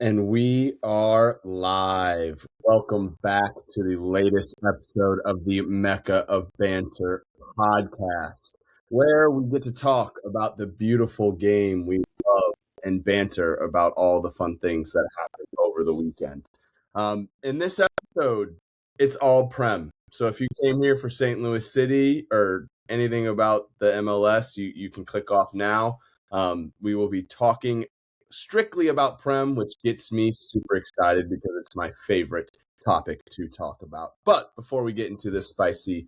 And we are live. Welcome back to the latest episode of the Mecca of Banter podcast, where we get to talk about the beautiful game we love and banter about all the fun things that happened over the weekend. In this episode, it's all Prem. So if you came here for St. Louis City or anything about the MLS, you can click off now. We will be talking strictly about Prem, which gets me super excited because it's my favorite topic to talk about. But before we get into this spicy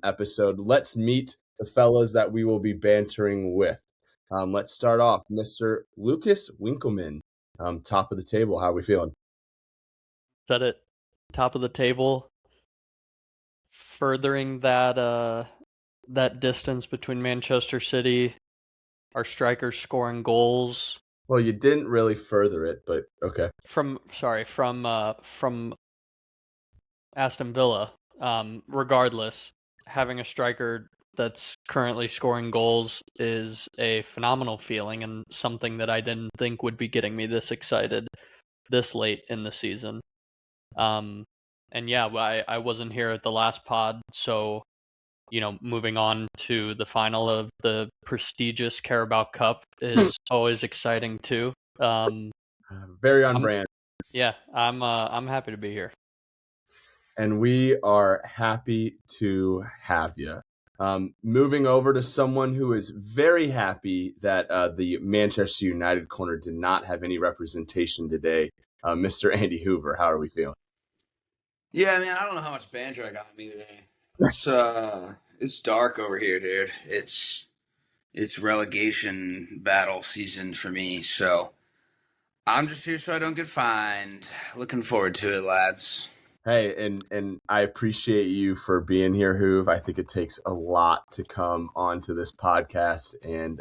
episode, let's meet the fellas that we will be bantering with. Let's start off, Mr. Lucas Winkleman, top of the table. How are we feeling? Said it, top of the table, furthering that distance between Manchester City, our strikers scoring goals. Well, you didn't really further it, but okay. From Aston Villa. Regardless, having a striker that's currently scoring goals is a phenomenal feeling and something that I didn't think would be getting me this excited this late in the season. And yeah, I wasn't here at the last pod, so moving on to the final of the prestigious Carabao Cup is always exciting too. Very on brand. Yeah, I'm happy to be here. And we are happy to have you. Moving over to someone who is very happy that the Manchester United corner did not have any representation today, Mr. Andy Hoover. How are we feeling? Yeah, man, I don't know how much banter I got in me today. It's dark over here, dude. It's relegation battle season for me, so I'm just here so I don't get fined. Looking forward to it, lads. Hey, and I appreciate you for being here, Hoove. I think it takes a lot to come onto this podcast and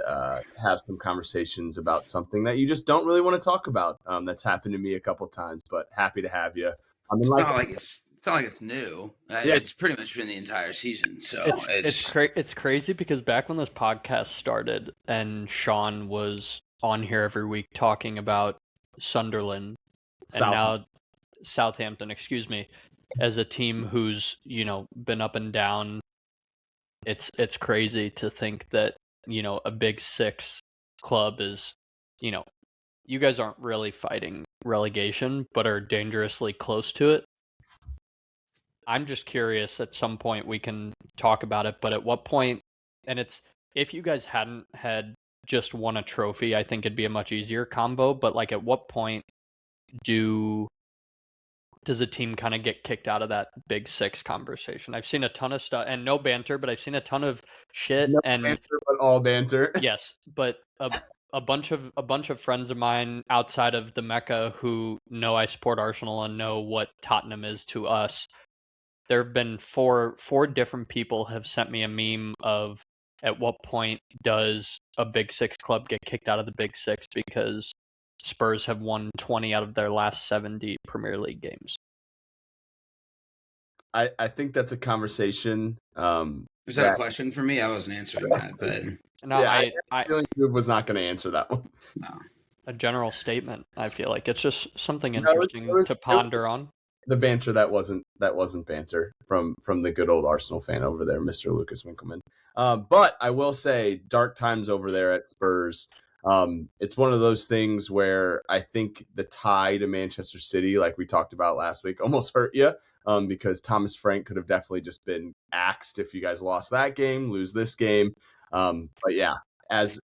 have some conversations about something that you just don't really want to talk about. That's happened to me a couple times, but happy to have you. It's not like it's new. Yeah. It's pretty much been the entire season. So it's crazy because back when this podcast started and Sean was on here every week talking about Sunderland and now Southampton, excuse me, as a team who's, been up and down. It's crazy to think that, a Big Six club is, you guys aren't really fighting relegation, but are dangerously close to it. I'm just curious, at some point we can talk about it, but at what point, and if you guys hadn't had just won a trophy, I think it'd be a much easier combo, but like at what point does a team kind of get kicked out of that Big Six conversation? I've seen a ton of stuff, and no banter, but I've seen a ton of shit. No banter, but all banter. Yes, but a bunch of friends of mine outside of the Mecca who know I support Arsenal and know what Tottenham is to us. There have been four different people have sent me a meme of at what point does a Big Six club get kicked out of the Big Six because Spurs have won 20 out of their last 70 Premier League games. I think that's a conversation. Was that a question for me? I wasn't answering that, but no, yeah, I feel like Goob was not going to answer that one. No. A general statement. I feel like it's just something interesting to ponder on. The banter that wasn't banter from the good old Arsenal fan over there, Mr. Lucas Winkleman. But I will say, dark times over there at Spurs. It's one of those things where I think the tie to Manchester City, like we talked about last week, almost hurt you because Thomas Frank could have definitely just been axed if you guys lost that game, lose this game. But yeah, as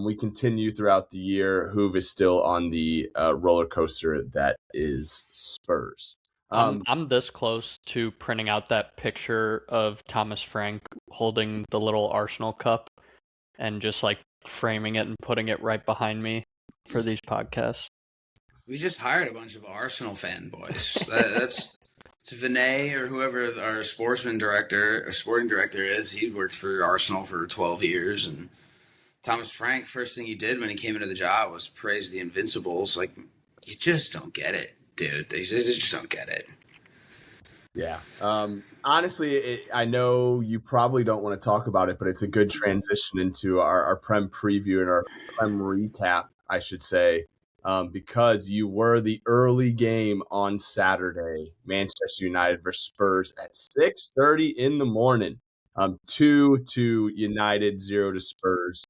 we continue throughout the year, Hoove is still on the roller coaster that is Spurs. I'm this close to printing out that picture of Thomas Frank holding the little Arsenal cup and just like framing it and putting it right behind me for these podcasts. We just hired a bunch of Arsenal fanboys. It's Vinay or whoever our sporting director is. He worked for Arsenal for 12 years, and Thomas Frank, first thing he did when he came into the job was praise the Invincibles. Like, you just don't get it, dude. They just don't get it. Yeah. Honestly, I know you probably don't want to talk about it, but it's a good transition into our Prem preview and our Prem recap, I should say. because you were the early game on Saturday, Manchester United versus Spurs at 6:30 in the morning. 2 to United, 0 to Spurs.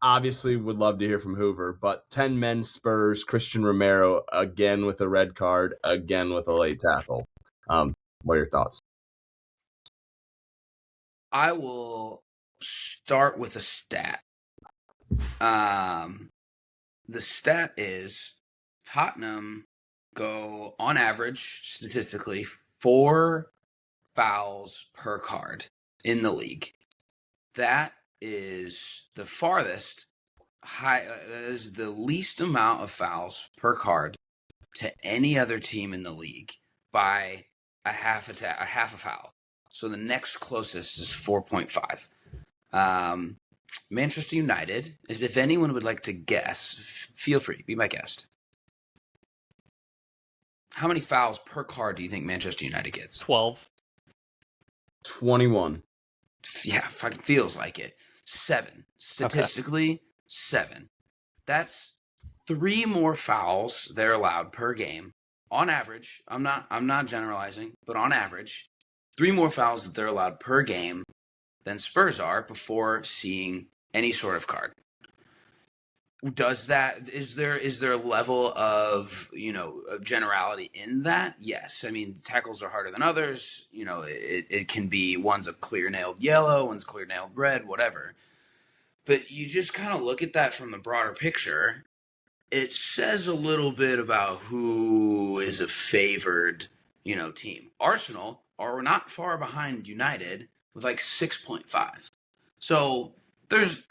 Obviously would love to hear from Hoover, but 10 men Spurs, Christian Romero again with a red card, again with a late tackle. What are your thoughts? I will start with a stat. The stat is Tottenham go, on average, statistically, 4 fouls per card in the league. That is the farthest that is the least amount of fouls per card to any other team in the league by a half a foul. So the next closest is 4.5. Manchester United, if anyone would like to guess, feel free, be my guest. How many fouls per card do you think Manchester United gets? 12. 21. Yeah, fucking feels like it. 7. Statistically, okay. 7. That's 3 more fouls they're allowed per game. On average, I'm not generalizing, but on average, 3 more fouls that they're allowed per game than Spurs are before seeing any sort of card. Is there a level of, generality in that? Yes. I mean, tackles are harder than others. It can be one's a clear nailed yellow, one's clear nailed red, whatever. But you just kind of look at that from the broader picture. It says a little bit about who is a favored, team. Arsenal are not far behind United with like 6.5. So there's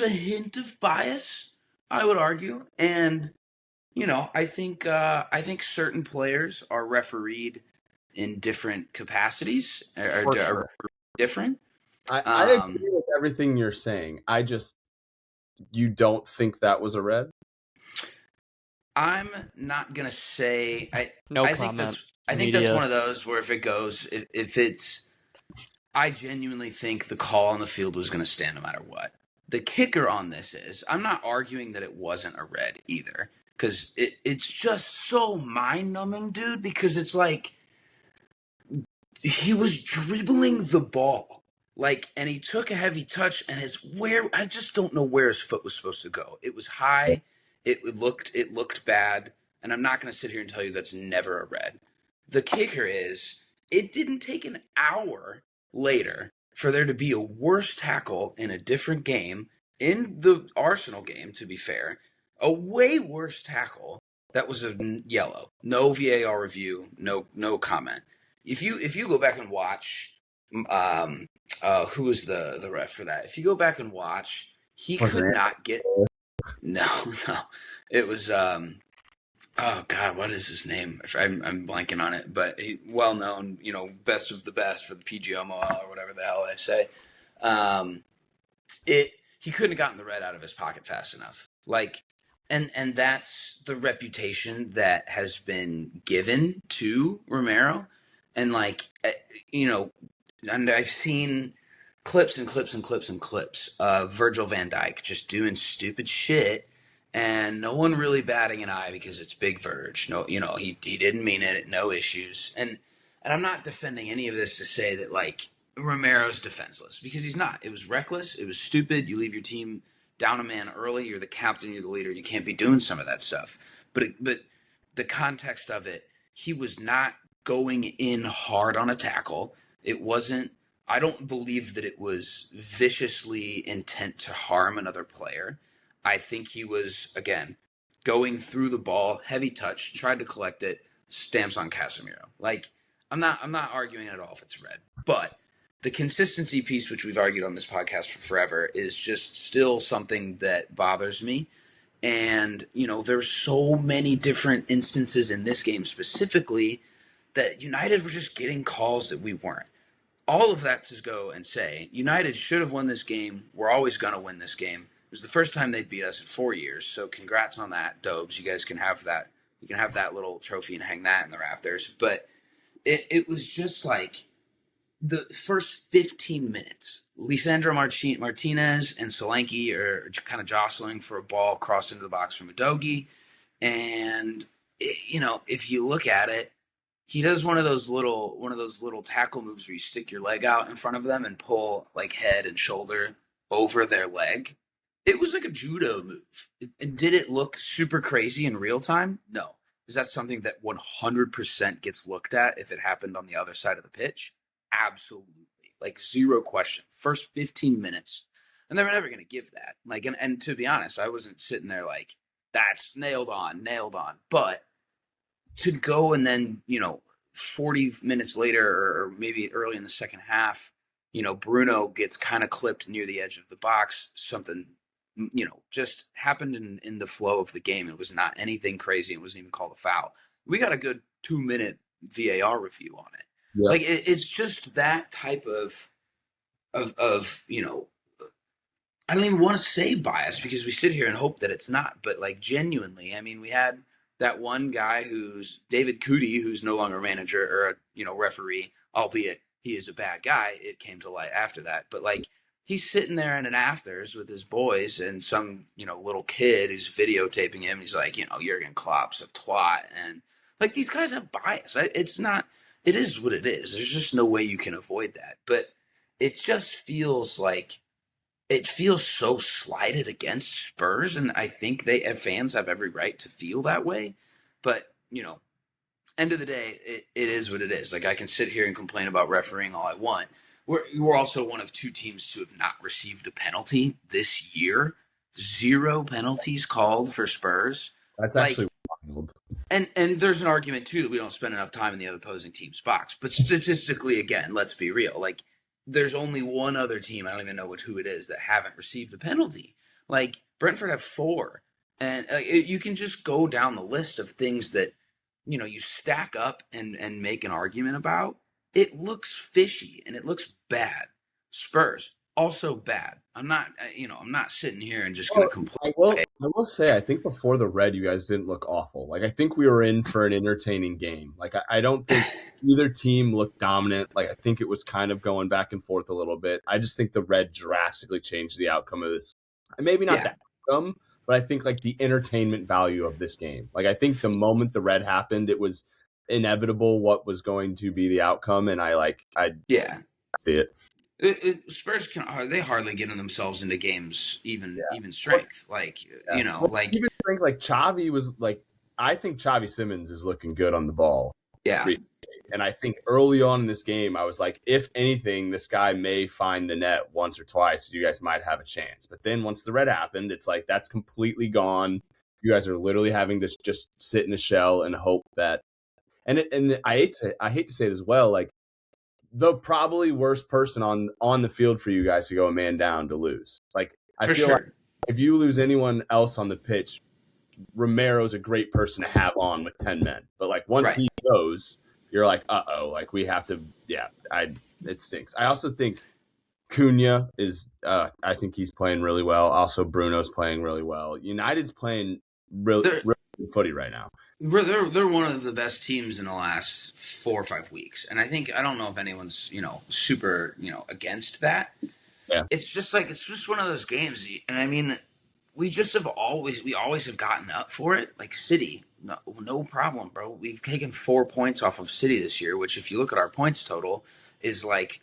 a hint of bias, I would argue, and I think certain players are refereed in different capacities, are different. I agree with everything you're saying. You don't think that was a red? I'm not gonna say. I comment. think that's one of those where if it goes, if it's, I genuinely think the call on the field was going to stand no matter what. The kicker on this is, I'm not arguing that it wasn't a red either, because it's just so mind-numbing, dude, because it's like he was dribbling the ball, and he took a heavy touch, and I just don't know where his foot was supposed to go. It was high, it looked bad, and I'm not going to sit here and tell you that's never a red. The kicker is, it didn't take an hour later for there to be a worse tackle in a different game, in the Arsenal game, to be fair, a way worse tackle that was a yellow. No VAR review, no comment. If you go back and watch, who was the ref for that? If you go back and watch, he could not get. No. It was oh God, what is his name? I'm blanking on it, but he, well known, best of the best for the PGMOL or whatever the hell I say. He couldn't have gotten the red out of his pocket fast enough. And that's the reputation that has been given to Romero. And and I've seen clips and clips and clips and clips of Virgil van Dijk just doing stupid shit, and no one really batting an eye because it's Big Verge. No, he didn't mean it. No issues. And I'm not defending any of this to say that Romero's defenseless, because he's not. It was reckless. It was stupid. You leave your team down a man early. You're the captain. You're the leader. You can't be doing some of that stuff. But the context of it, he was not going in hard on a tackle. It wasn't. I don't believe that it was viciously intent to harm another player. I think he was, again, going through the ball, heavy touch, tried to collect it, stamps on Casemiro. I'm not arguing at all if it's red. But the consistency piece, which we've argued on this podcast for forever, is just still something that bothers me. And, there's so many different instances in this game specifically that United were just getting calls that we weren't. All of that to go and say, United should have won this game. We're always going to win this game. It was the first time they beat us in 4 years, so congrats on that, Dobes. You guys can have that. You can have that little trophy and hang that in the rafters. But it was just the first 15 minutes, Lisandro Martinez and Solanke are kind of jostling for a ball crossed into the box from Udogie. And, if you look at it, he does one of those little tackle moves where you stick your leg out in front of them and pull like head and shoulder over their leg. It was like a judo move. And did it look super crazy in real time? No. Is that something that 100% gets looked at if it happened on the other side of the pitch? Absolutely. Like zero question. First 15 minutes. And they were never going to give that. Like, and to be honest, I wasn't sitting there like, that's nailed on. But to go and then, 40 minutes later or maybe early in the second half, Bruno gets kind of clipped near the edge of the box. Something, just happened in the flow of the game. It was not anything crazy. It wasn't even called a foul. We got a good 2-minute VAR review on it. Yeah. Like it's just that type of I don't even want to say bias because we sit here and hope that it's not, but like genuinely, I mean, we had that one guy who's David Cootie, who's no longer a manager or a referee, albeit he is a bad guy. It came to light after that, but like he's sitting there in an afters with his boys and some little kid who's videotaping him. He's like, Jurgen Klopp's a twat, and like these guys have bias. It's not. It is what it is. There's just no way you can avoid that. But it just feels like. It feels so slighted against Spurs, and I think fans have every right to feel that way. But, end of the day, it is what it is. Like, I can sit here and complain about refereeing all I want. We're also one of 2 teams to have not received a penalty this year. 0 penalties called for Spurs. That's actually wild. And there's an argument, too, that we don't spend enough time in the other opposing team's box. But statistically, again, let's be real. Like, there's only one other team, I don't even know who it is, that haven't received a penalty. Like, Brentford have 4. And you can just go down the list of things that, you stack up and make an argument about. It looks fishy and it looks bad. Spurs, also bad. I'm not sitting here and just going to complain. I will say, I think before the red, you guys didn't look awful. Like, I think we were in for an entertaining game. Like, I don't think either team looked dominant. Like, I think it was kind of going back and forth a little bit. I just think the red drastically changed the outcome of this. And maybe not the outcome, but I think, like, the entertainment value of this game. Like, I think the moment the red happened, it was inevitable what was going to be the outcome, and I see it. Spurs they hardly get themselves into games even strength. Like even strength, like Xavi was like, I think Xavi Simons is looking good on the ball. Yeah, and I think early on in this game, I was like, if anything, this guy may find the net once or twice. You guys might have a chance. But then once the red happened, it's like that's completely gone. You guys are literally having to just sit in a shell and hope that. And I hate to say it as well, like. The probably worst person on the field for you guys to go a man down to lose. Like, I feel like if you lose anyone else on the pitch, Romero's a great person to have on with 10 men. But like once he goes, you're like, like we have to. Yeah, it stinks. I also think Cunha is. I think he's playing really well. Also, Bruno's playing really well. United's playing really good footy right now. They're one of the best teams in the last 4 or 5 weeks, and I don't know if anyone's super against that. Yeah, it's just one of those games, and I mean, we always have gotten up for it. Like City, no problem, bro. We've taken 4 points off of City this year, which if you look at our points total is like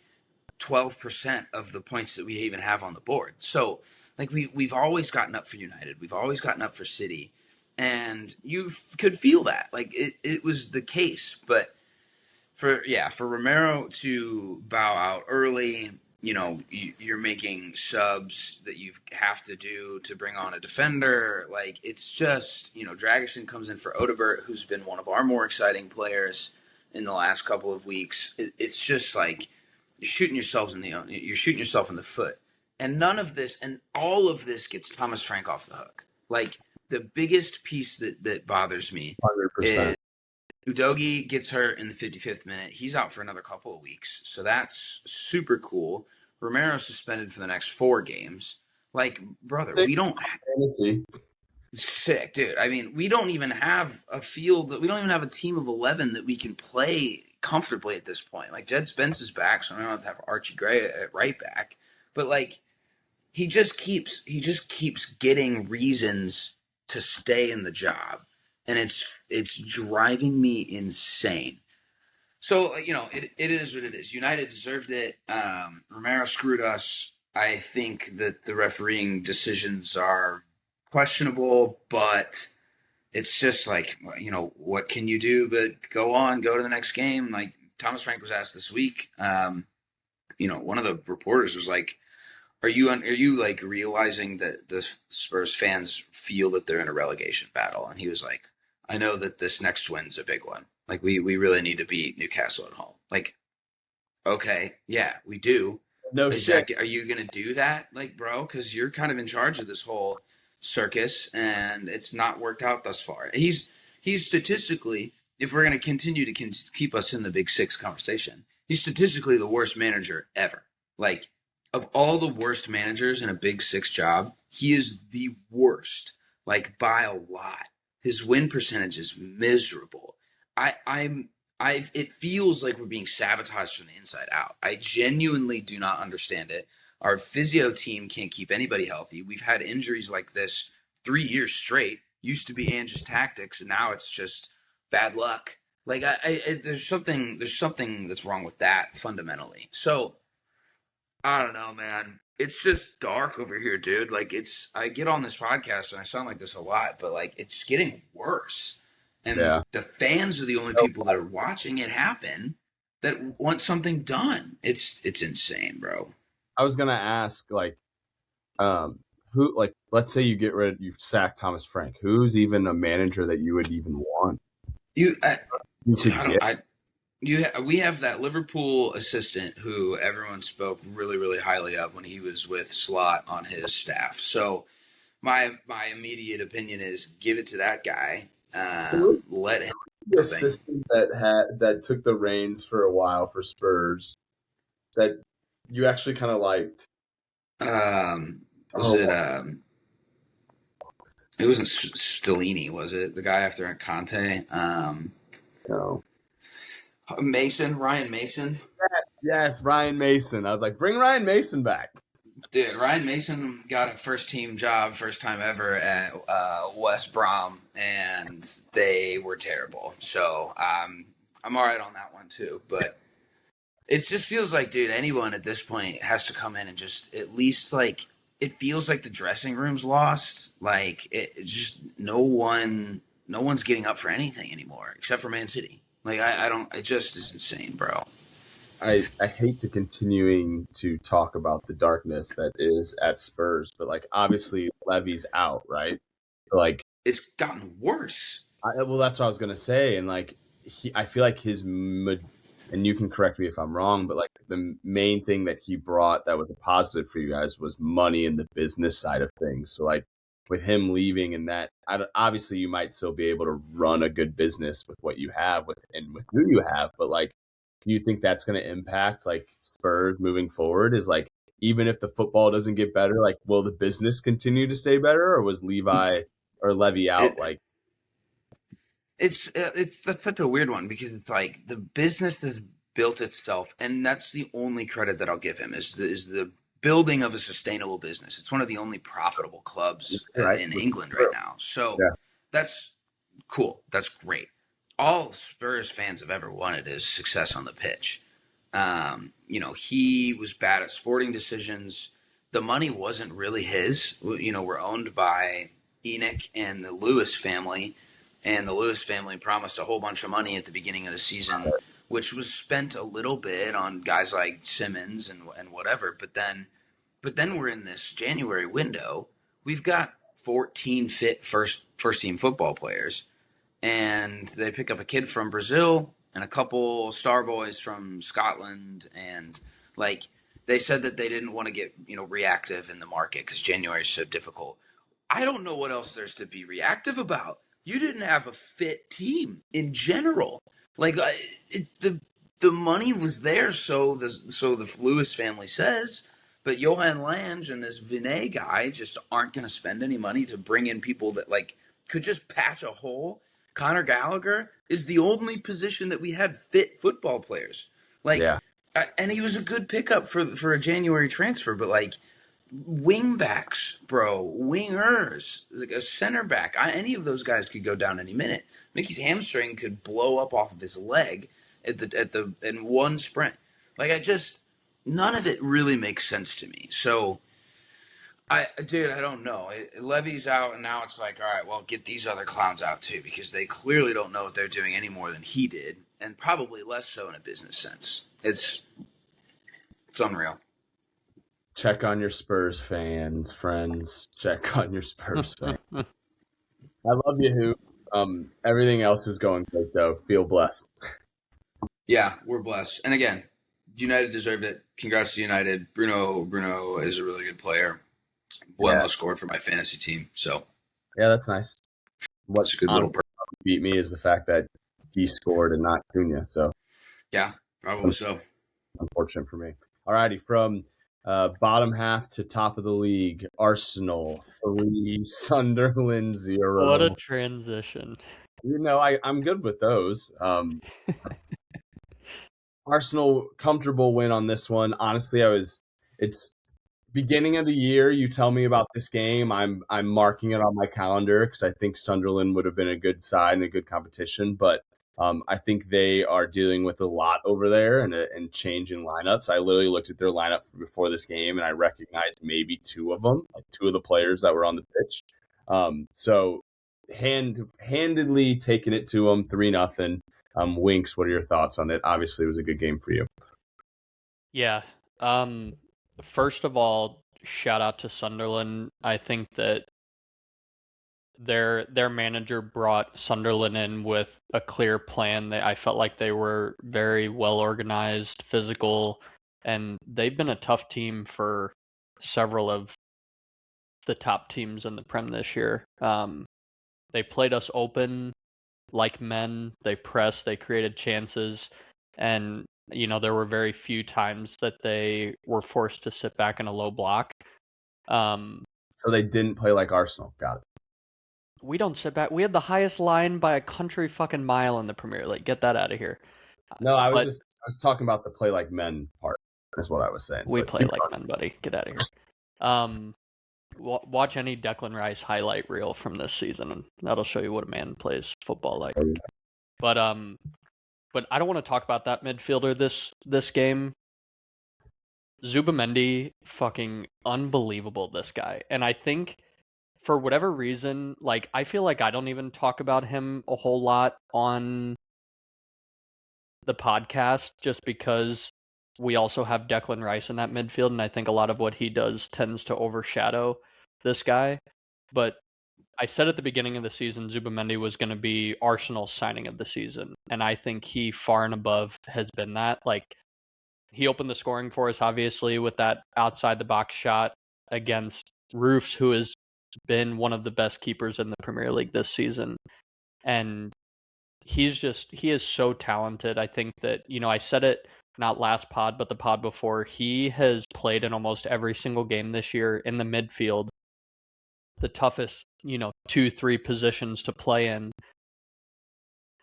12% of the points that we even have on the board. So like we've always gotten up for United, we've always gotten up for City. And you could feel that, like it was the case. But for Romero to bow out early, you're making subs that you have to do to bring on a defender. Like it's just, Dragisin comes in for Odebert, who's been one of our more exciting players in the last couple of weeks. It's just like you're shooting yourself in the foot. And none of this and all of this gets Thomas Frank off the hook. Like. The biggest piece that bothers me 100%. is Udogie gets hurt in the 55th minute. He's out for another couple of weeks, so that's super cool. Romero's suspended for the next 4 games. Like, brother, we don't sick, dude. I mean, we don't even have a field. We don't even have a team of 11 that we can play comfortably at this point. Like Jed Spence is back, so I don't have to have Archie Gray at right back. But like he just keeps getting reasons to stay in the job, and it's driving me insane. So it is what it is. United deserved it. Romero screwed us. I think that the refereeing decisions are questionable, but it's just like, what can you do but go to the next game? Like Thomas Frank was asked this week. One of the reporters was like, are you like realizing that the Spurs fans feel that they're in a relegation battle? And he was like, I know that this next win's a big one. Like we really need to beat Newcastle at home. Like, okay, yeah, we do. No shit. Are you gonna do that, like, bro? Because you're kind of in charge of this whole circus, and it's not worked out thus far. He's statistically, if we're gonna continue to keep us in the Big Six conversation, he's statistically the worst manager ever. Like, of all the worst managers in a Big Six job, he is the worst, like by a lot. His win percentage is miserable. It feels like we're being sabotaged from the inside out. I genuinely do not understand it. Our physio team can't keep anybody healthy. We've had injuries like this 3 years straight. Used to be Ange's tactics, and now it's just bad luck. Like there's something that's wrong with that fundamentally. So I don't know, man. It's just dark over here, dude. Like I get on this podcast and I sound like this a lot, but like it's getting worse. And the fans are the only people that are watching it happen that want something done. It's insane, bro. I was gonna ask, like, who, like, let's say you sack Thomas Frank. Who's even a manager that you would even want? We have that Liverpool assistant who everyone spoke really, really highly of when he was with Slot on his staff. So my immediate opinion is give it to that guy. Let him. The assistant that took the reins for a while for Spurs that you actually kind of liked. It wasn't Stellini, was it? The guy after Conte. No. Ryan Mason. Yes, Ryan Mason. I was like, bring Ryan Mason back. Dude, Ryan Mason got a first-team job, first time ever at West Brom, and they were terrible. So I'm all right on that one too. But it just feels like, dude, anyone at this point has to come in and just at least, like, it feels like the dressing room's lost. Like, it's just no one's getting up for anything anymore except for Man City. Like, it just is insane, bro. I hate to continuing to talk about the darkness that is at Spurs, but like obviously Levy's out, right? Like it's gotten worse. Well, that's what I was gonna say, and like I feel like and you can correct me if I'm wrong, but like the main thing that he brought that was a positive for you guys was money and the business side of things. So like with him leaving and that, obviously you might still be able to run a good business with what you have and with who you have, but like. Do you think that's going to impact like Spurs moving forward? Is like even if the football doesn't get better, like will the business continue to stay better, or was Levy out? That's such a weird one because it's like the business has built itself, and that's the only credit that I'll give him is the building of a sustainable business. It's one of the only profitable clubs in England right now, so that's cool. That's great. All Spurs fans have ever wanted is success on the pitch. He was bad at sporting decisions. The money wasn't really his. We're owned by Enoch and the Lewis family, and the Lewis family promised a whole bunch of money at the beginning of the season, which was spent a little bit on guys like Simmons and whatever. But then we're in this January window. We've got 14 fit first team football players. And they pick up a kid from Brazil and a couple star boys from Scotland. And, like, they said that they didn't want to get, reactive in the market because January is so difficult. I don't know what else there's to be reactive about. You didn't have a fit team in general. Like, the money was there, so the Lewis family says. But Johan Lange and this Vinay guy just aren't going to spend any money to bring in people that, like, could just patch a hole. Conor Gallagher is the only position that we had fit football players. And he was a good pickup for a January transfer, but like wing backs, bro, wingers, like a center back, any of those guys could go down any minute. Mickey's hamstring could blow up off of his leg in one sprint. None of it really makes sense to me. So I don't know. Levy's out, and now it's like, all right, well, get these other clowns out too, because they clearly don't know what they're doing any more than he did, and probably less so in a business sense. It's unreal. Check on your Spurs fans, friends. Check on your Spurs fans. I love you, Who. Everything else is going great, though. Feel blessed. Yeah, we're blessed. And again, United deserved it. Congrats to United. Bruno is a really good player. Bueno scored for my fantasy team. So yeah, that's nice. What's a good little beat me is the fact that he scored and not Cunha. So yeah, probably so. Unfortunate for me. Alrighty, from bottom half to top of the league, Arsenal 3, Sunderland 0. What a transition. You know, I'm good with those. Arsenal, comfortable win on this one. Honestly, it's beginning of the year. You tell me about this game, I'm marking it on my calendar because I think Sunderland would have been a good side and a good competition. But I think they are dealing with a lot over there and changing lineups. I literally looked at their lineup before this game and I recognized maybe two of them, like two of the players that were on the pitch. So handedly taking it to them 3-0. Winks, what are your thoughts on it? Obviously, it was a good game for you. Yeah. First of all, shout out to Sunderland. I think that their manager brought Sunderland in with a clear plan. I felt like they were very well organized, physical, and they've been a tough team for several of the top teams in the Prem this year. They played us open like men. They pressed, they created chances, and there were very few times that they were forced to sit back in a low block. So they didn't play like Arsenal. Got it. We don't sit back. We had the highest line by a country fucking mile in the Premier League. Get that out of here. No, I was talking about the play like men part. Is what I was saying. We play like men, buddy. Get out of here. Watch any Declan Rice highlight reel from this season, and that'll show you what a man plays football like. But I don't want to talk about that midfielder this game. Zubamendi, fucking unbelievable, this guy. And I think for whatever reason, like, I feel like I don't even talk about him a whole lot on the podcast just because we also have Declan Rice in that midfield, and I think a lot of what he does tends to overshadow this guy. But I said at the beginning of the season, Zubamendi was going to be Arsenal's signing of the season, and I think he far and above has been that. Like, he opened the scoring for us, obviously, with that outside-the-box shot against Roofs, who has been one of the best keepers in the Premier League this season. And he is so talented. I think that, I said it not last pod, but the pod before, he has played in almost every single game this year in the midfield, the toughest, 2-3 positions to play in.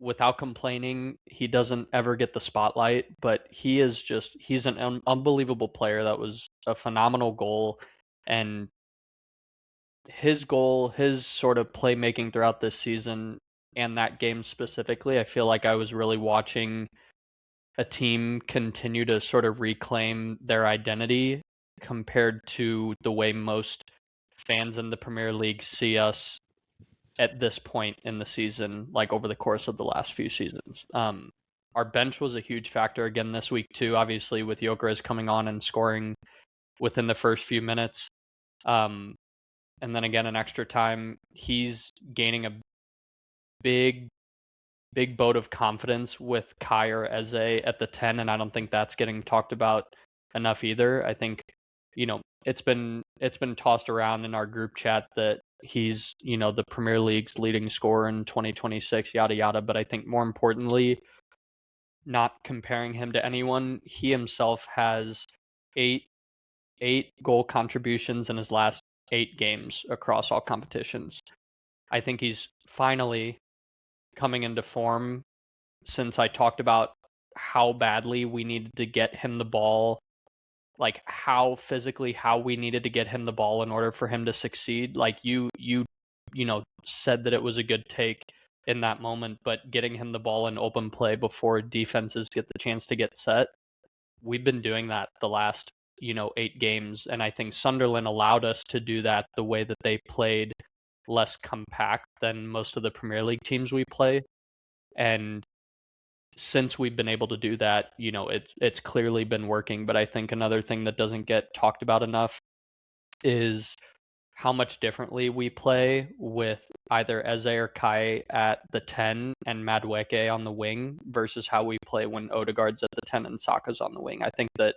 Without complaining, he doesn't ever get the spotlight, but he's an unbelievable player. That was a phenomenal goal, and his sort of playmaking throughout this season and that game specifically, I feel like I was really watching a team continue to sort of reclaim their identity compared to the way most fans in the Premier League see us at this point in the season, like over the course of the last few seasons. Our bench was a huge factor again this week too, obviously with Gyökeres coming on and scoring within the first few minutes. And then again in extra time, he's gaining a big boat of confidence with Kyer Eze at the 10, and I don't think that's getting talked about enough either. I think, it's been tossed around in our group chat that he's, the Premier League's leading scorer in 2026, yada yada, but I think more importantly, not comparing him to anyone, he himself has eight goal contributions in his last 8 games across all competitions. I think he's finally coming into form since I talked about how badly we needed to get him the ball, like how we needed to get him the ball in order for him to succeed. Like you said that it was a good take in that moment, but getting him the ball in open play before defenses get the chance to get set, we've been doing that the last 8 games, and I think Sunderland allowed us to do that the way that they played less compact than most of the Premier League teams we play. And since we've been able to do that, it's clearly been working. But I think another thing that doesn't get talked about enough is how much differently we play with either Eze or Kai at the 10 and Madueke on the wing versus how we play when Odegaard's at the 10 and Saka's on the wing. I think that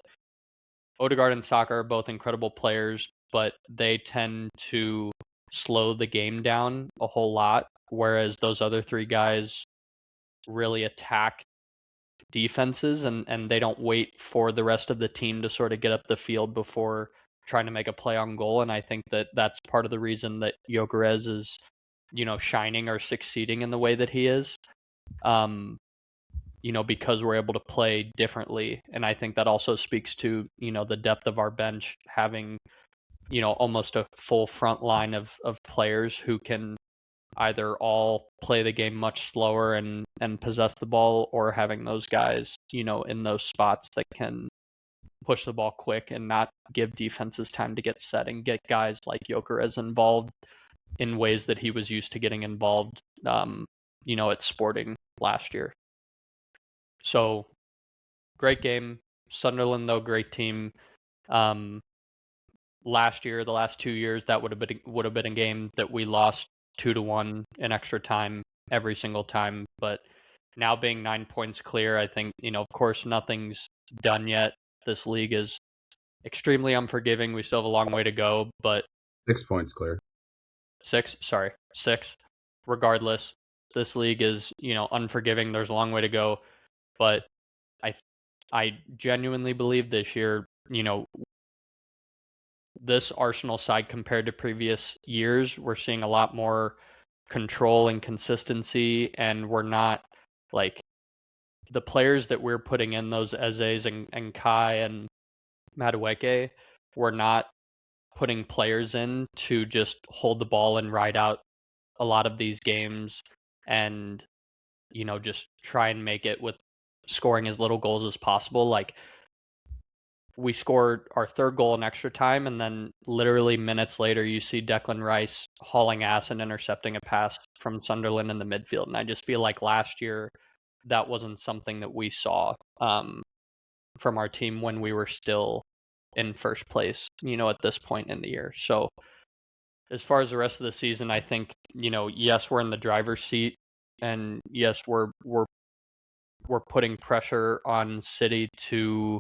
Odegaard and Saka are both incredible players, but they tend to slow the game down a whole lot, whereas those other 3 guys really attack defenses and they don't wait for the rest of the team to sort of get up the field before trying to make a play on goal. And I think that that's part of the reason that Gyökeres is, shining or succeeding in the way that he is, because we're able to play differently. And I think that also speaks to, the depth of our bench having, almost a full front line of players who can either all play the game much slower and possess the ball, or having those guys, in those spots that can push the ball quick and not give defenses time to get set, and get guys like Gyökeres involved in ways that he was used to getting involved, at Sporting last year. So, great game. Sunderland, though, great team. Last year, the last 2 years, that would have been a game that we lost 2-1 in extra time every single time. But now being 9 points clear, I think, of course, nothing's done yet. This league is extremely unforgiving. We still have a long way to go, but 6 points clear. 6. Regardless, this league is, unforgiving. There's a long way to go, but I genuinely believe this year, this Arsenal side compared to previous years, we're seeing a lot more control and consistency, and we're not like the players that we're putting in, those Ezes and Kai and Madueke, we're not putting players in to just hold the ball and ride out a lot of these games and, just try and make it with scoring as little goals as possible. Like, we scored our 3rd goal in extra time, and then literally minutes later, you see Declan Rice hauling ass and intercepting a pass from Sunderland in the midfield. And I just feel like last year, that wasn't something that we saw from our team when we were still in first place, at this point in the year. So as far as the rest of the season, I think, yes, we're in the driver's seat, and yes, we're putting pressure on City to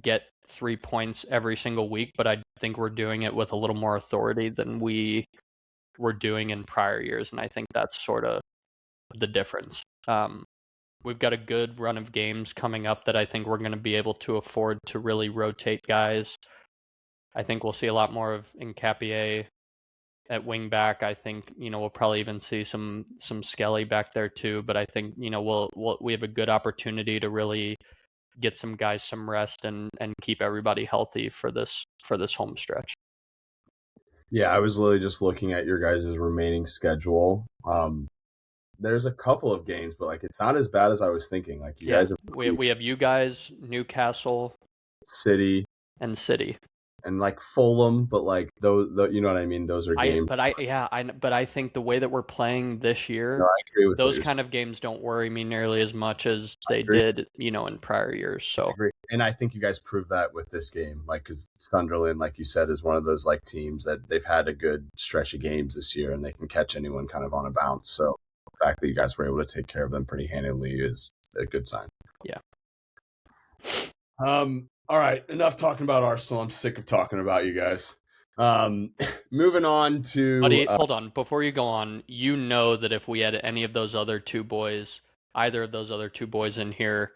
get 3 points every single week, but I think we're doing it with a little more authority than we were doing in prior years, and I think that's sort of the difference. We've got a good run of games coming up that I think we're going to be able to afford to really rotate guys. I think we'll see a lot more of Nkapie at wing back. I think, we'll probably even see some Skelly back there too, but I think, we have a good opportunity to really get some guys some rest and keep everybody healthy for this home stretch. Yeah, I was literally just looking at your guys' remaining schedule. There's a couple of games, but like it's not as bad as I was thinking. Like you guys have we have you guys, Newcastle, City, and like Fulham, but like those you know what I mean? Those are games. But I think the way that we're playing this year, No, I agree with those kind of games don't worry me nearly as much as they did, in prior years. So I agree. And I think you guys proved that with this game, like because Sunderland, like you said, is one of those like teams that they've had a good stretch of games this year, and they can catch anyone kind of on a bounce. So the fact that you guys were able to take care of them pretty handily is a good sign. Yeah. All right, enough talking about Arsenal. I'm sick of talking about you guys. Moving on to... Buddy, hold on. Before you go on, that if we had any of those other 2 boys, either of those other 2 boys in here,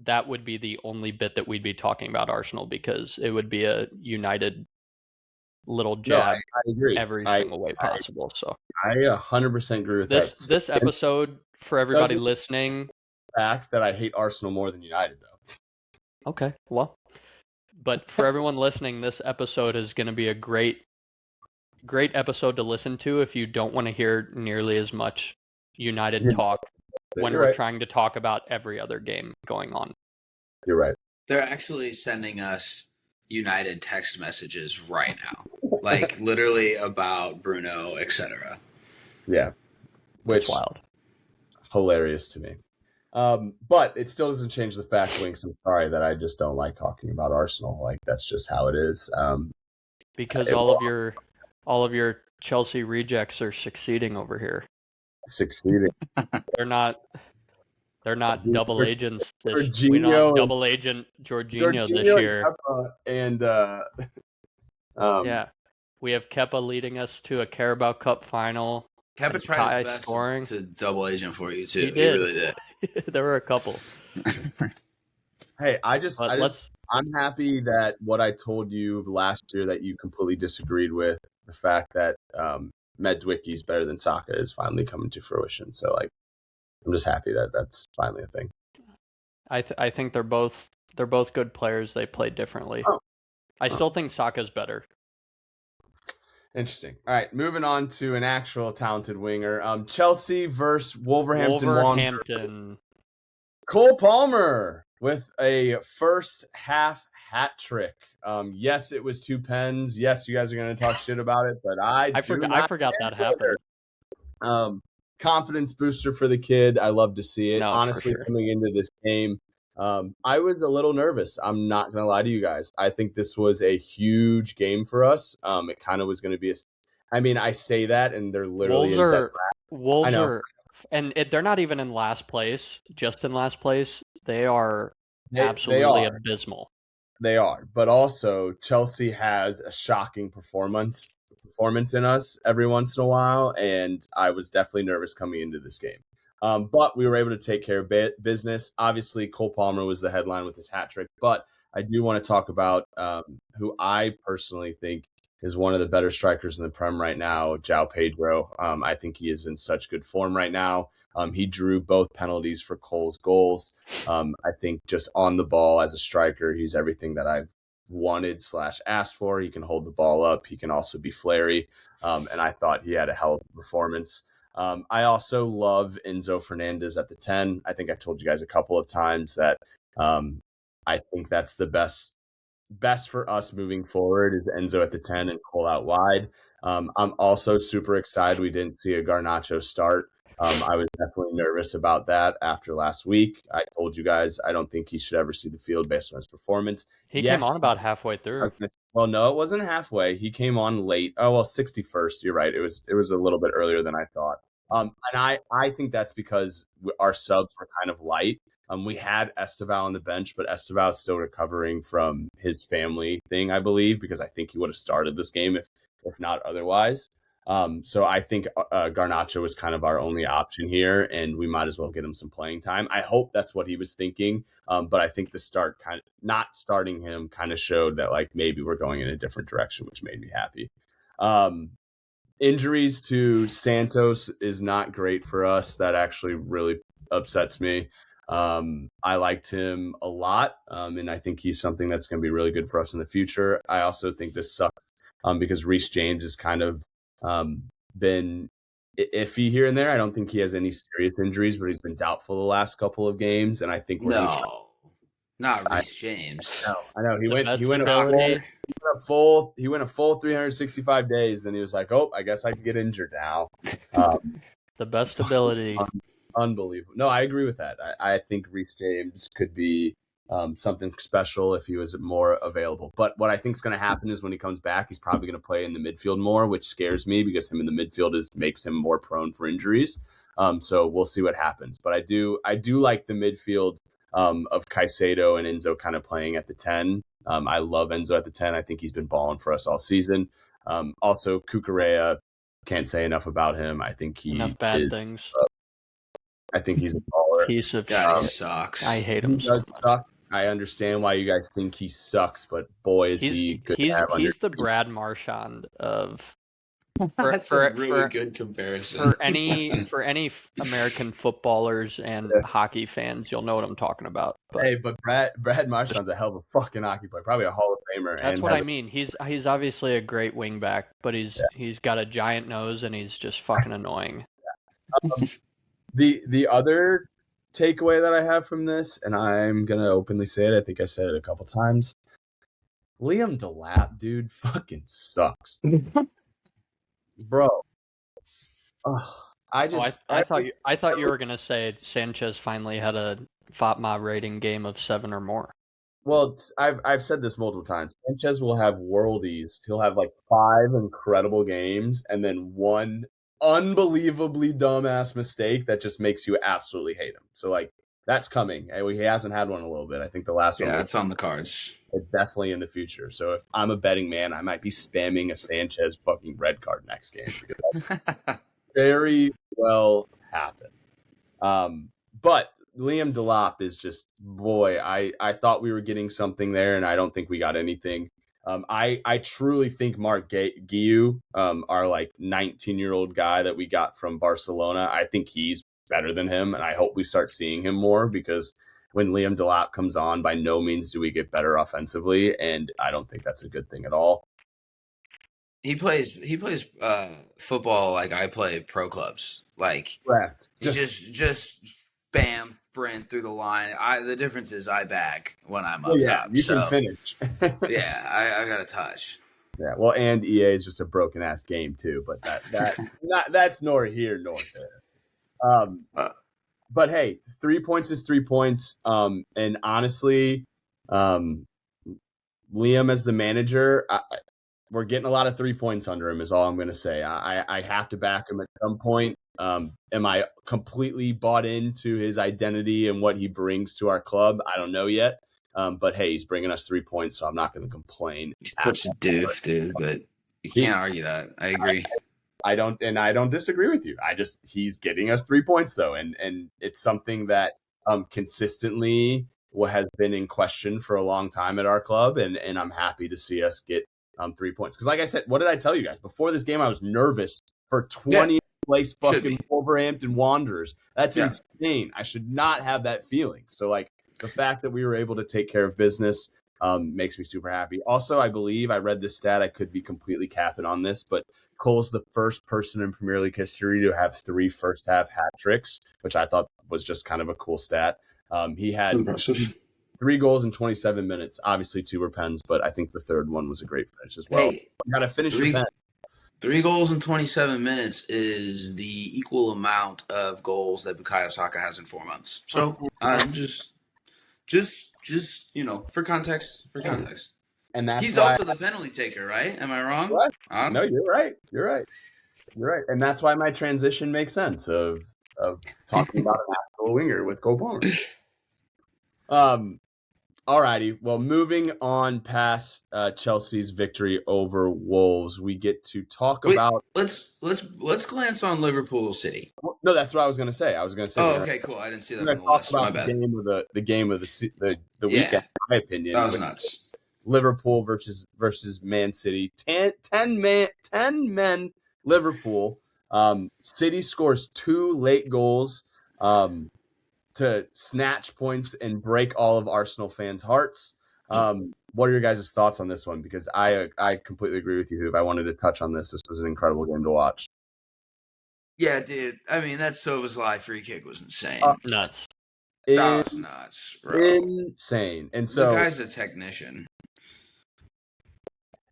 that would be the only bit that we'd be talking about Arsenal, because it would be a united little jab I agree. every single way possible. So I 100% agree with that. This episode, for everybody listening, fact that I hate Arsenal more than United, though. Okay, well, but for everyone listening, this episode is going to be a great episode to listen to if you don't want to hear nearly as much United talk when we're trying to talk about every other game going on. You're right. They're actually sending us United text messages right now, like literally about Bruno, etc. Yeah, which is wild, hilarious to me. But it still doesn't change the fact, Winks, I'm sorry that I just don't like talking about Arsenal. Like, that's just how it is. Because all of your Chelsea rejects are succeeding over here. Succeeding. They're not double agents this year. We're not double agent Jorginho this year. And yeah. We have Kepa leading us to a Carabao Cup final. Kepa tried his best scoring to double agent for you too. He really did. There were a couple. Hey, I'm happy that what I told you last year that you completely disagreed with, the fact that Matchweek better than Saka is finally coming to fruition. So, like, I'm just happy that that's finally a thing. I think they're both good players. They play differently. I still think Saka's better. Interesting. All right, moving on to an actual talented winger. Chelsea versus Wolverhampton. Cole Palmer with a first half hat trick. Yes, it was 2 pens. Yes, you guys are going to talk shit about it, but I forgot that happened. Confidence booster for the kid. I love to see it. Honestly, coming into this game, I was a little nervous. I'm not going to lie to you guys. I think this was a huge game for us. It kind of was going to be I say that, and they're literally Wolves are, and they're not even in last place, just in last place. They are absolutely abysmal. They are, but also Chelsea has a shocking performance in us every once in a while, and I was definitely nervous coming into this game. But we were able to take care of business. Obviously, Cole Palmer was the headline with his hat trick, but I do want to talk about who I personally think is one of the better strikers in the Prem right now, João Pedro. I think he is in such good form right now. He drew both penalties for Cole's goals. I think just on the ball as a striker, he's everything that I've wanted / asked for. He can hold the ball up. He can also be flary. And I thought he had a hell of a performance. I also love Enzo Fernandez at the 10. I think I told you guys a couple of times that I think that's the best for us moving forward is Enzo at the 10 and Cole out wide. I'm also super excited we didn't see a Garnacho start. I was definitely nervous about that after last week. I told you guys I don't think he should ever see the field based on his performance. He came on about halfway through. Well, no, it wasn't halfway. He came on late. Oh, well, 61st. You're right. It was a little bit earlier than I thought. And I think that's because our subs were kind of light. We had Esteval on the bench, but Esteval is still recovering from his family thing, I believe, because I think he would have started this game if not otherwise. So I think Garnacho was kind of our only option here, and we might as well get him some playing time. I hope that's what he was thinking, but I think the start not starting him kind of showed that like maybe we're going in a different direction, which made me happy. Injuries to Santos is not great for us. That actually really upsets me. I liked him a lot, and I think he's something that's going to be really good for us in the future. I also think this sucks because Reece James has kind of been iffy here and there. I don't think he has any serious injuries, but he's been doubtful the last couple of games, and I think we're not Reece James. No, I know he went a full 365 days. Then he was like, "Oh, I guess I can get injured now." The best ability. Unbelievable. No, I agree with that. I think Reece James could be something special if he was more available. But what I think is going to happen is when he comes back, he's probably going to play in the midfield more, which scares me because him in the midfield makes him more prone for injuries. So we'll see what happens. But I do like the midfield of Caicedo and Enzo kind of playing at the 10. I love Enzo at the 10. I think he's been balling for us all season. Also, Cucurella, can't say enough about him. I think he enough bad things. I think he's a baller. Piece of guy sucks. I hate him. He does suck. I understand why you guys think he sucks, but boy, is he good to have on your He's the team. Brad Marchand of That's a really good comparison. for any American footballers and hockey fans. You'll know what I'm talking about. But Hey, but Brad Marchand's a hell of a fucking hockey player, probably a Hall of Famer. that's what I mean. He's obviously a great wingback, but he's got a giant nose and he's just fucking annoying. The other takeaway that I have from this, and I'm gonna openly say it, I think I said it a couple times. Liam Delap, dude, fucking sucks, bro. I thought you were gonna say Sanchez finally had a FOTMA rating game of 7 or more. Well, I've said this multiple times. Sanchez will have worldies. He'll have like 5 incredible games, and then one unbelievably dumbass mistake that just makes you absolutely hate him. So like that's coming. He hasn't had one in a little bit. I think the last one. Yeah, it's on the cards. It's definitely in the future. So if I'm a betting man, I might be spamming a Sanchez fucking red card next game because that's very well happen. But Liam Delap is just, boy, I thought we were getting something there, and I don't think we got anything. I truly think Mark Guiu, our like 19-year-old guy that we got from Barcelona, I think he's better than him, and I hope we start seeing him more because when Liam Delap comes on, by no means do we get better offensively, and I don't think that's a good thing at all. He plays football like I play pro clubs. Like correct. Just spam sprint through the line. The difference is I back when I'm up top. You can finish. Yeah, I got a touch. Yeah, well, and EA is just a broken ass game too, but that's nor here nor there. But hey, 3 points is 3 points. And honestly, Liam as the manager, we're getting a lot of 3 points under him is all I'm going to say. I have to back him at some point. Am I completely bought into his identity and what he brings to our club? I don't know yet. But hey, he's bringing us 3 points, so I'm not going to complain. He's such a doof, dude, but you can't argue that. I agree. I don't disagree with you. He's getting us 3 points though. And it's something that consistently has been in question for a long time at our club. And I'm happy to see us get 3 points. Because like I said, what did I tell you guys? Before this game, I was nervous for 20 place fucking Wolverhampton Wanderers. That's insane. I should not have that feeling. So like the fact that we were able to take care of business makes me super happy. Also, I believe I read this stat. I could be completely capping on this, but Cole's the first person in Premier League history to have 3 first half hat tricks, which I thought was just kind of a cool stat. He had 3 goals in 27 minutes. Obviously, 2 were pens, but I think the third one was a great finish as well. Hey, you got to finish your pen. 3 goals in 27 minutes is the equal amount of goals that Bukayo Saka has in 4 months. So just for context. And that's he's also the penalty taker, right? Am I wrong? What? No, you're right. And that's why my transition makes sense of talking about an actual winger with Cole Palmer. Alrighty. Well, moving on past Chelsea's victory over Wolves, we get to talk about. Let's glance on Liverpool City. No, that's what I was going to say. Oh, okay, cool. I didn't see that. We're going to talk about the game of the weekend. In my opinion, that was nuts. Liverpool versus Man City. 10 men. Liverpool. City scores 2 late goals. To snatch points and break all of Arsenal fans' hearts. What are your guys' thoughts on this one? Because I completely agree with you, Hoop. I wanted to touch on this. This was an incredible game to watch. Yeah, dude. I mean, that Szoboszlai free kick was insane. Nuts. That was nuts, bro. Insane. And so the guy's a technician.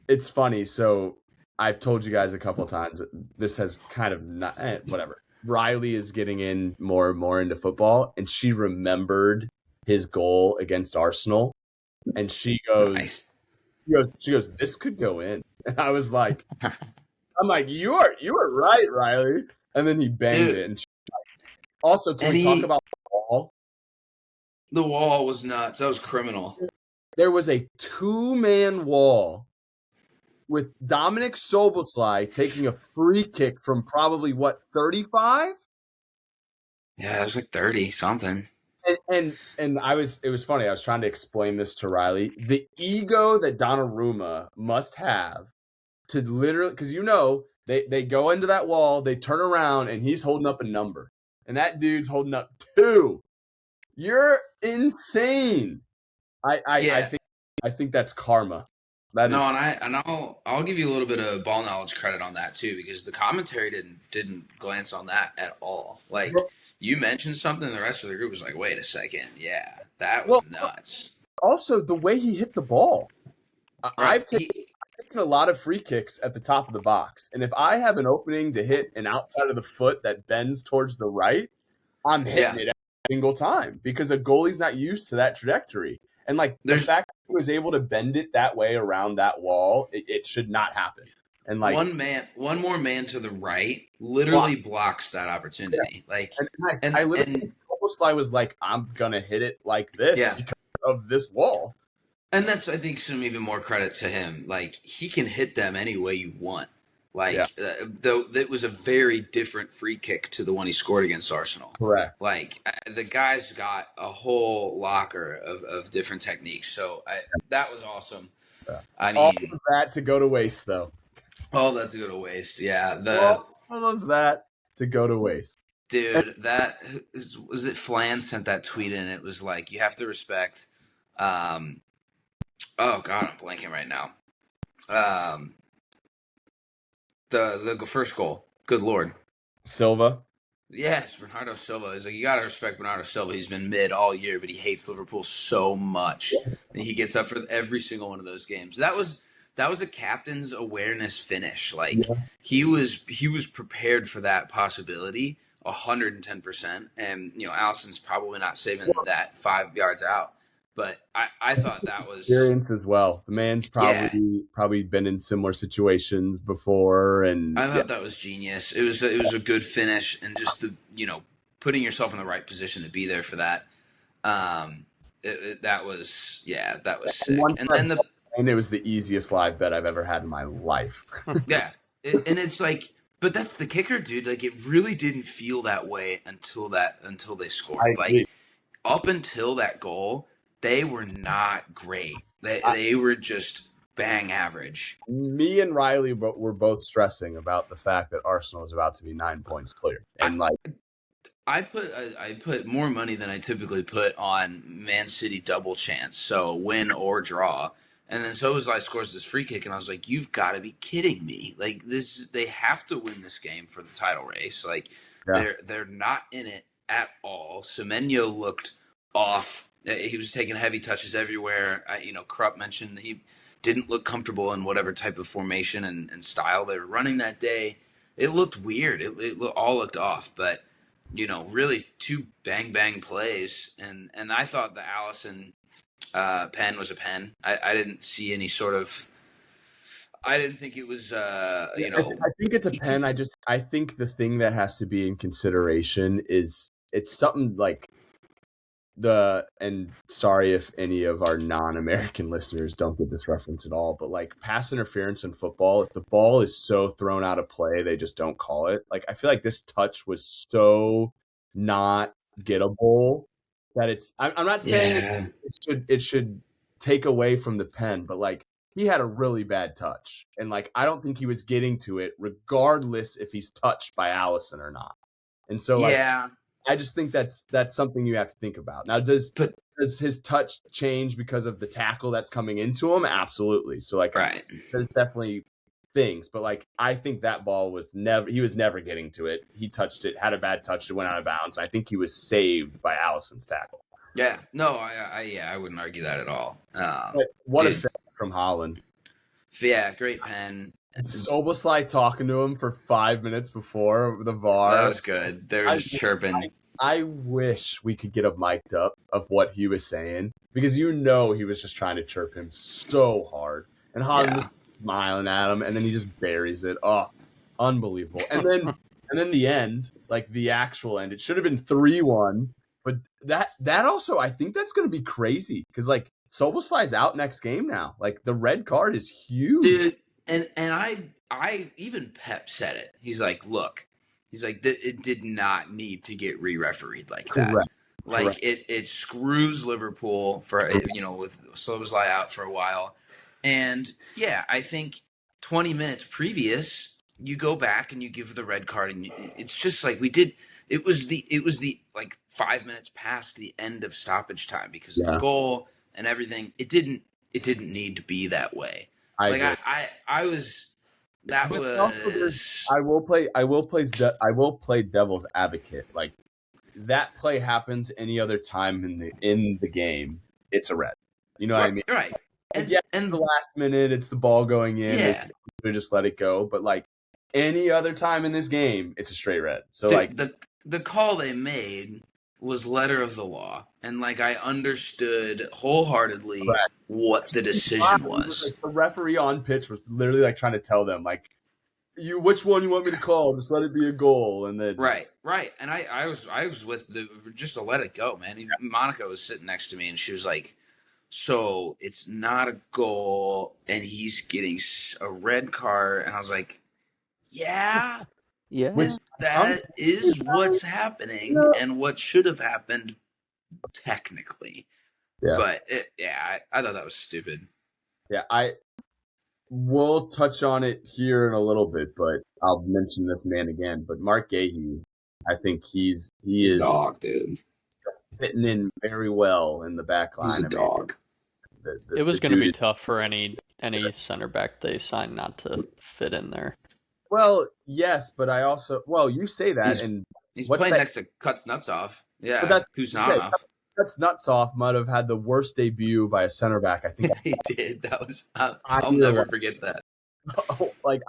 It's funny. So I've told you guys a couple of times, this has kind of not whatever. Riley is getting in more and more into football, and she remembered his goal against Arsenal, and she goes, nice. she goes, this could go in. And I was like, you are right, Riley. And then he banged it. And also, can we talk about the wall? The wall was nuts. That was criminal. There was a 2-man wall with Dominic Szoboszlai taking a free kick from probably, 35? Yeah, it was like 30-something. And it was funny. I was trying to explain this to Riley. The ego that Donnarumma must have to literally, because they go into that wall, they turn around, and he's holding up a number, and that dude's holding up 2. You're insane. I think that's karma. And I'll give you a little bit of ball knowledge credit on that too, because the commentary didn't glance on that at all. Like, you mentioned something, the rest of the group was like, "Wait a second, yeah, that was nuts." Also, the way he hit the ball. Right. I've taken a lot of free kicks at the top of the box, and if I have an opening to hit an outside of the foot that bends towards the right, I'm hitting it every single time because a goalie's not used to that trajectory. And like the fact that he was able to bend it that way around that wall, it should not happen. And like one more man to the right literally blocks that opportunity. Yeah. Like, I literally almost was like, I'm gonna hit it like this because of this wall. And that's, I think, some even more credit to him. Like, he can hit them any way you want. Like, though it was a very different free kick to the one he scored against Arsenal. Correct. Like, the guy's got a whole locker of different techniques. So that was awesome. Yeah. I mean, all of that to go to waste, though. All that to go to waste. Yeah. All of that to go to waste. Dude, was it Flan sent that tweet in? It was like, you have to respect. Oh God, I'm blanking right now. The first goal. Good Lord. Silva. Yes, Bernardo Silva. It's like, you gotta respect Bernardo Silva. He's been mid all year, but he hates Liverpool so much. And he gets up for every single one of those games. That was a captain's awareness finish. Like, he was prepared for that possibility 110%. And Alisson's probably not saving that 5 yards out. But I thought that was experience as well. The man's probably been in similar situations before, and I thought that was genius. It was a good finish, and just the putting yourself in the right position to be there for that. That was sick. And it was the easiest live bet I've ever had in my life. Yeah, and it's like, but that's the kicker, dude. Like, it really didn't feel that way until they scored. Like, up until that goal, they were not great. They were just bang average. Me and Riley were both stressing about the fact that Arsenal was about to be 9 points clear. And I put more money than I typically put on Man City double chance, so win or draw. And then Szoboszlai scores this free kick, and I was like, "You've got to be kidding me! Like, they have to win this game for the title race. Like, they're not in it at all." Semenyo looked off. He was taking heavy touches everywhere. Krupp mentioned that he didn't look comfortable in whatever type of formation and style they were running that day. It looked weird. It all looked off. But, really 2 bang plays. And I thought the Alisson pen was a pen. I didn't see any sort of – I didn't think it was I think it's a pen. I think the thing that has to be in consideration is it's something like – and sorry if any of our non-American listeners don't get this reference at all, but like pass interference in football, if the ball is so thrown out of play, they just don't call it. Like, I feel like this touch was so not gettable that I'm not saying it should take away from the pen, but like, he had a really bad touch, and like, I don't think he was getting to it regardless if he's touched by Alisson or not. And so I just think that's something you have to think about. Now, does his touch change because of the tackle that's coming into him? Absolutely. So, like, there's definitely things. But, like, I think that ball he was never getting to it. He touched it, had a bad touch, it went out of bounds. I think he was saved by Alisson's tackle. Yeah. No, I wouldn't argue that at all. What a fit from Holland. Yeah, great pen. Szoboszlai talking to him for 5 minutes before the VAR. That was good. They were just chirping. I wish we could get a mic'd up of what he was saying, because he was just trying to chirp him so hard. And Holland was smiling at him, and then he just buries it. Oh, unbelievable. And then the end, like the actual end, it should have been 3-1. But that also, I think that's going to be crazy, because like Szoboszlai's out next game now. Like, the red card is huge. Dude. And I even Pep said it. He's like, look, it did not need to get re-refereed like that. Correct. Like Correct. it screws Liverpool for with Szoboszlai out for a while, and yeah, I think 20 minutes previous you go back and you give the red card, and it's just like we did. It was the like 5 minutes past the end of stoppage time because of the goal and everything. It didn't need to be that way. I Like agree. I was that But was also I will play devil's advocate. Like that play happens any other time in the game, it's a red. You know what I mean? right. And yeah, it's the last minute, it's the ball going in. Yeah. They just let it go. But like any other time in this game, it's a straight red. So the call they made was letter of the law, and like I understood wholeheartedly what the decision was. Like, the referee on pitch was literally like trying to tell them like, which one you want me to call? Just let it be a goal, and then right. And I was with just to let it go, man. Even Monica was sitting next to me, and she was like, "So it's not a goal, and he's getting a red card," and I was like, "Yeah." Yeah, Which that is what's happening and what should have happened technically. Yeah. But I thought that was stupid. Yeah, we'll touch on it here in a little bit, but I'll mention this man again. But Mark Gahey, I think he is dog, dude. fitting in very well in the back line. He's a dog. It was going to be tough for any center back they signed not to fit in there. Well, yes, but I also you say that, and he's playing next to Cuts Nuts Off. Yeah, but that's Kuznanov. Cuts Nuts Off might have had the worst debut by a center back. I think he did. That was I'll never forget that. Like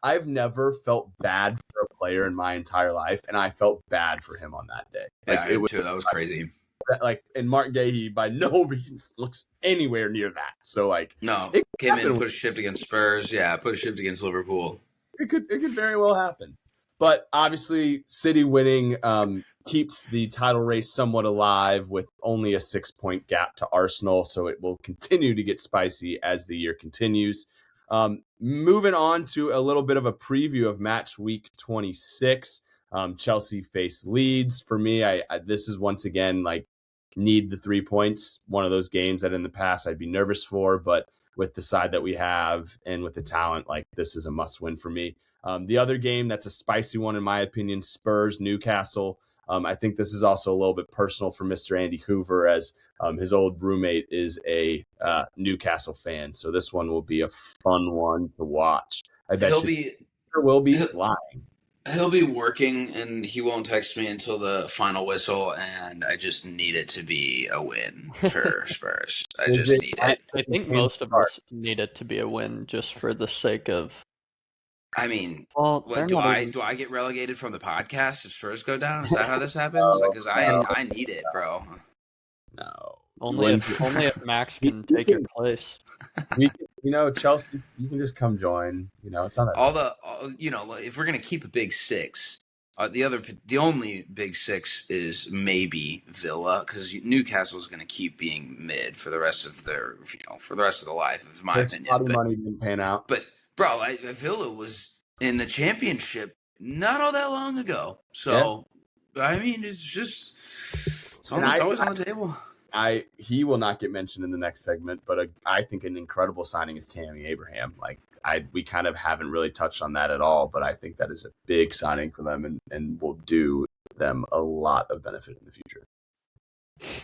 I've never felt bad for a player in my entire life, and I felt bad for him on that day. Like, yeah, it was too. That was crazy. Like, and Mark Gahey by no means looks anywhere near that. So like, no, it came in, put a shift against Spurs. Yeah, put a shift against Liverpool. It could very well happen. But obviously, City winning keeps the title race somewhat alive with only a 6-point gap to Arsenal. So it will continue to get spicy as the year continues. Moving on to a little bit of a preview of match week 26. Chelsea face Leeds. For me, I this is once again like need the 3 points. One of those games that in the past I'd be nervous for, but with the side that we have and with the talent, like this is a must win for me. The other game that's a spicy one in my opinion, Spurs Newcastle. I think this is also a little bit personal for Mr. Andy Hoover as his old roommate is a Newcastle fan. So this one will be a fun one to watch. I bet will be flying. He'll be working and he won't text me until the final whistle, and I just need it to be a win for Spurs. I just need it. I think most of us need it to be a win just for the sake of. I mean, do I get relegated from the podcast if Spurs go down? Is that how this happens? Because I need it, bro. No. Only if Max can take your place. Chelsea, you can just come join. It's not that if we're gonna keep a big six, the only big six is maybe Villa, because Newcastle is gonna keep being mid for the rest of their for the rest of the life, of my opinion. A lot of money didn't pan out, but bro, Villa was in the championship not all that long ago, so I mean it's always on the table. He will not get mentioned in the next segment, but I think an incredible signing is Tammy Abraham. Like we kind of haven't really touched on that at all, but I think that is a big signing for them and will do them a lot of benefit in the future.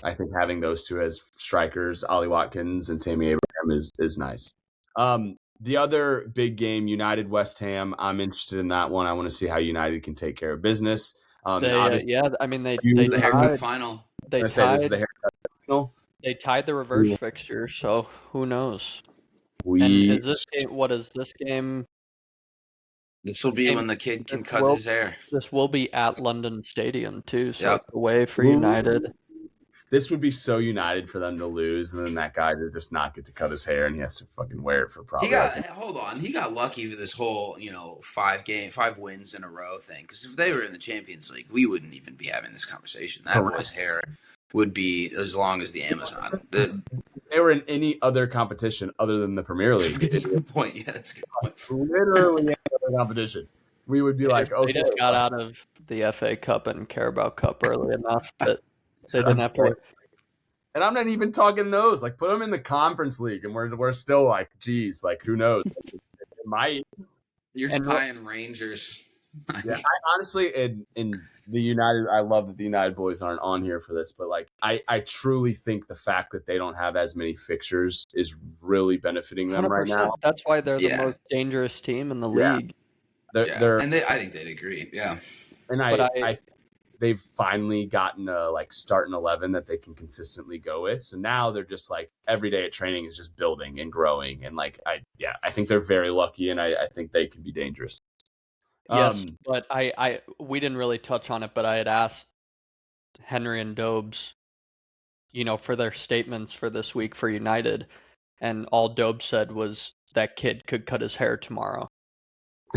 I think having those two as strikers, Ollie Watkins and Tammy Abraham, is nice. The other big game, United West Ham. I'm interested in that one. I want to see how United can take care of business. They tied the haircut final. They tied the reverse fixture, so who knows? And what is this game? This will be when the kid can cut his hair. This will be at London Stadium too, so it's away for United. This would be so United for them to lose, and then that guy to just not get to cut his hair, and he has to fucking wear it for probably. He got lucky with this whole 5 wins in a row thing. Because if they were in the Champions League, we wouldn't even be having this conversation. That boy's hair would be as long as the Amazon. If they were in any other competition other than the Premier League. That's a good point. Yeah, that's a good point. Literally any other competition. We would be like, okay. They just got out of the FA Cup and Carabao Cup early enough that They didn't have to. And I'm not even talking those. Like, put them in the Conference League, and we're still like, geez, like, who knows? It might. You're tying Rangers. Yeah, I honestly, in the United, I love that the United boys aren't on here for this, but like, I truly think the fact that they don't have as many fixtures is really benefiting them 100%. right now. That's why they're the most dangerous team in the league. And I think they'd agree. Yeah, and I they've finally gotten a like starting 11 that they can consistently go with. So now they're just like every day at training is just building and growing, and like I think they're very lucky, and I think they can be dangerous. Yes, but we didn't really touch on it, but I had asked Henry and Dobes, for their statements for this week for United, and all Dobes said was that kid could cut his hair tomorrow.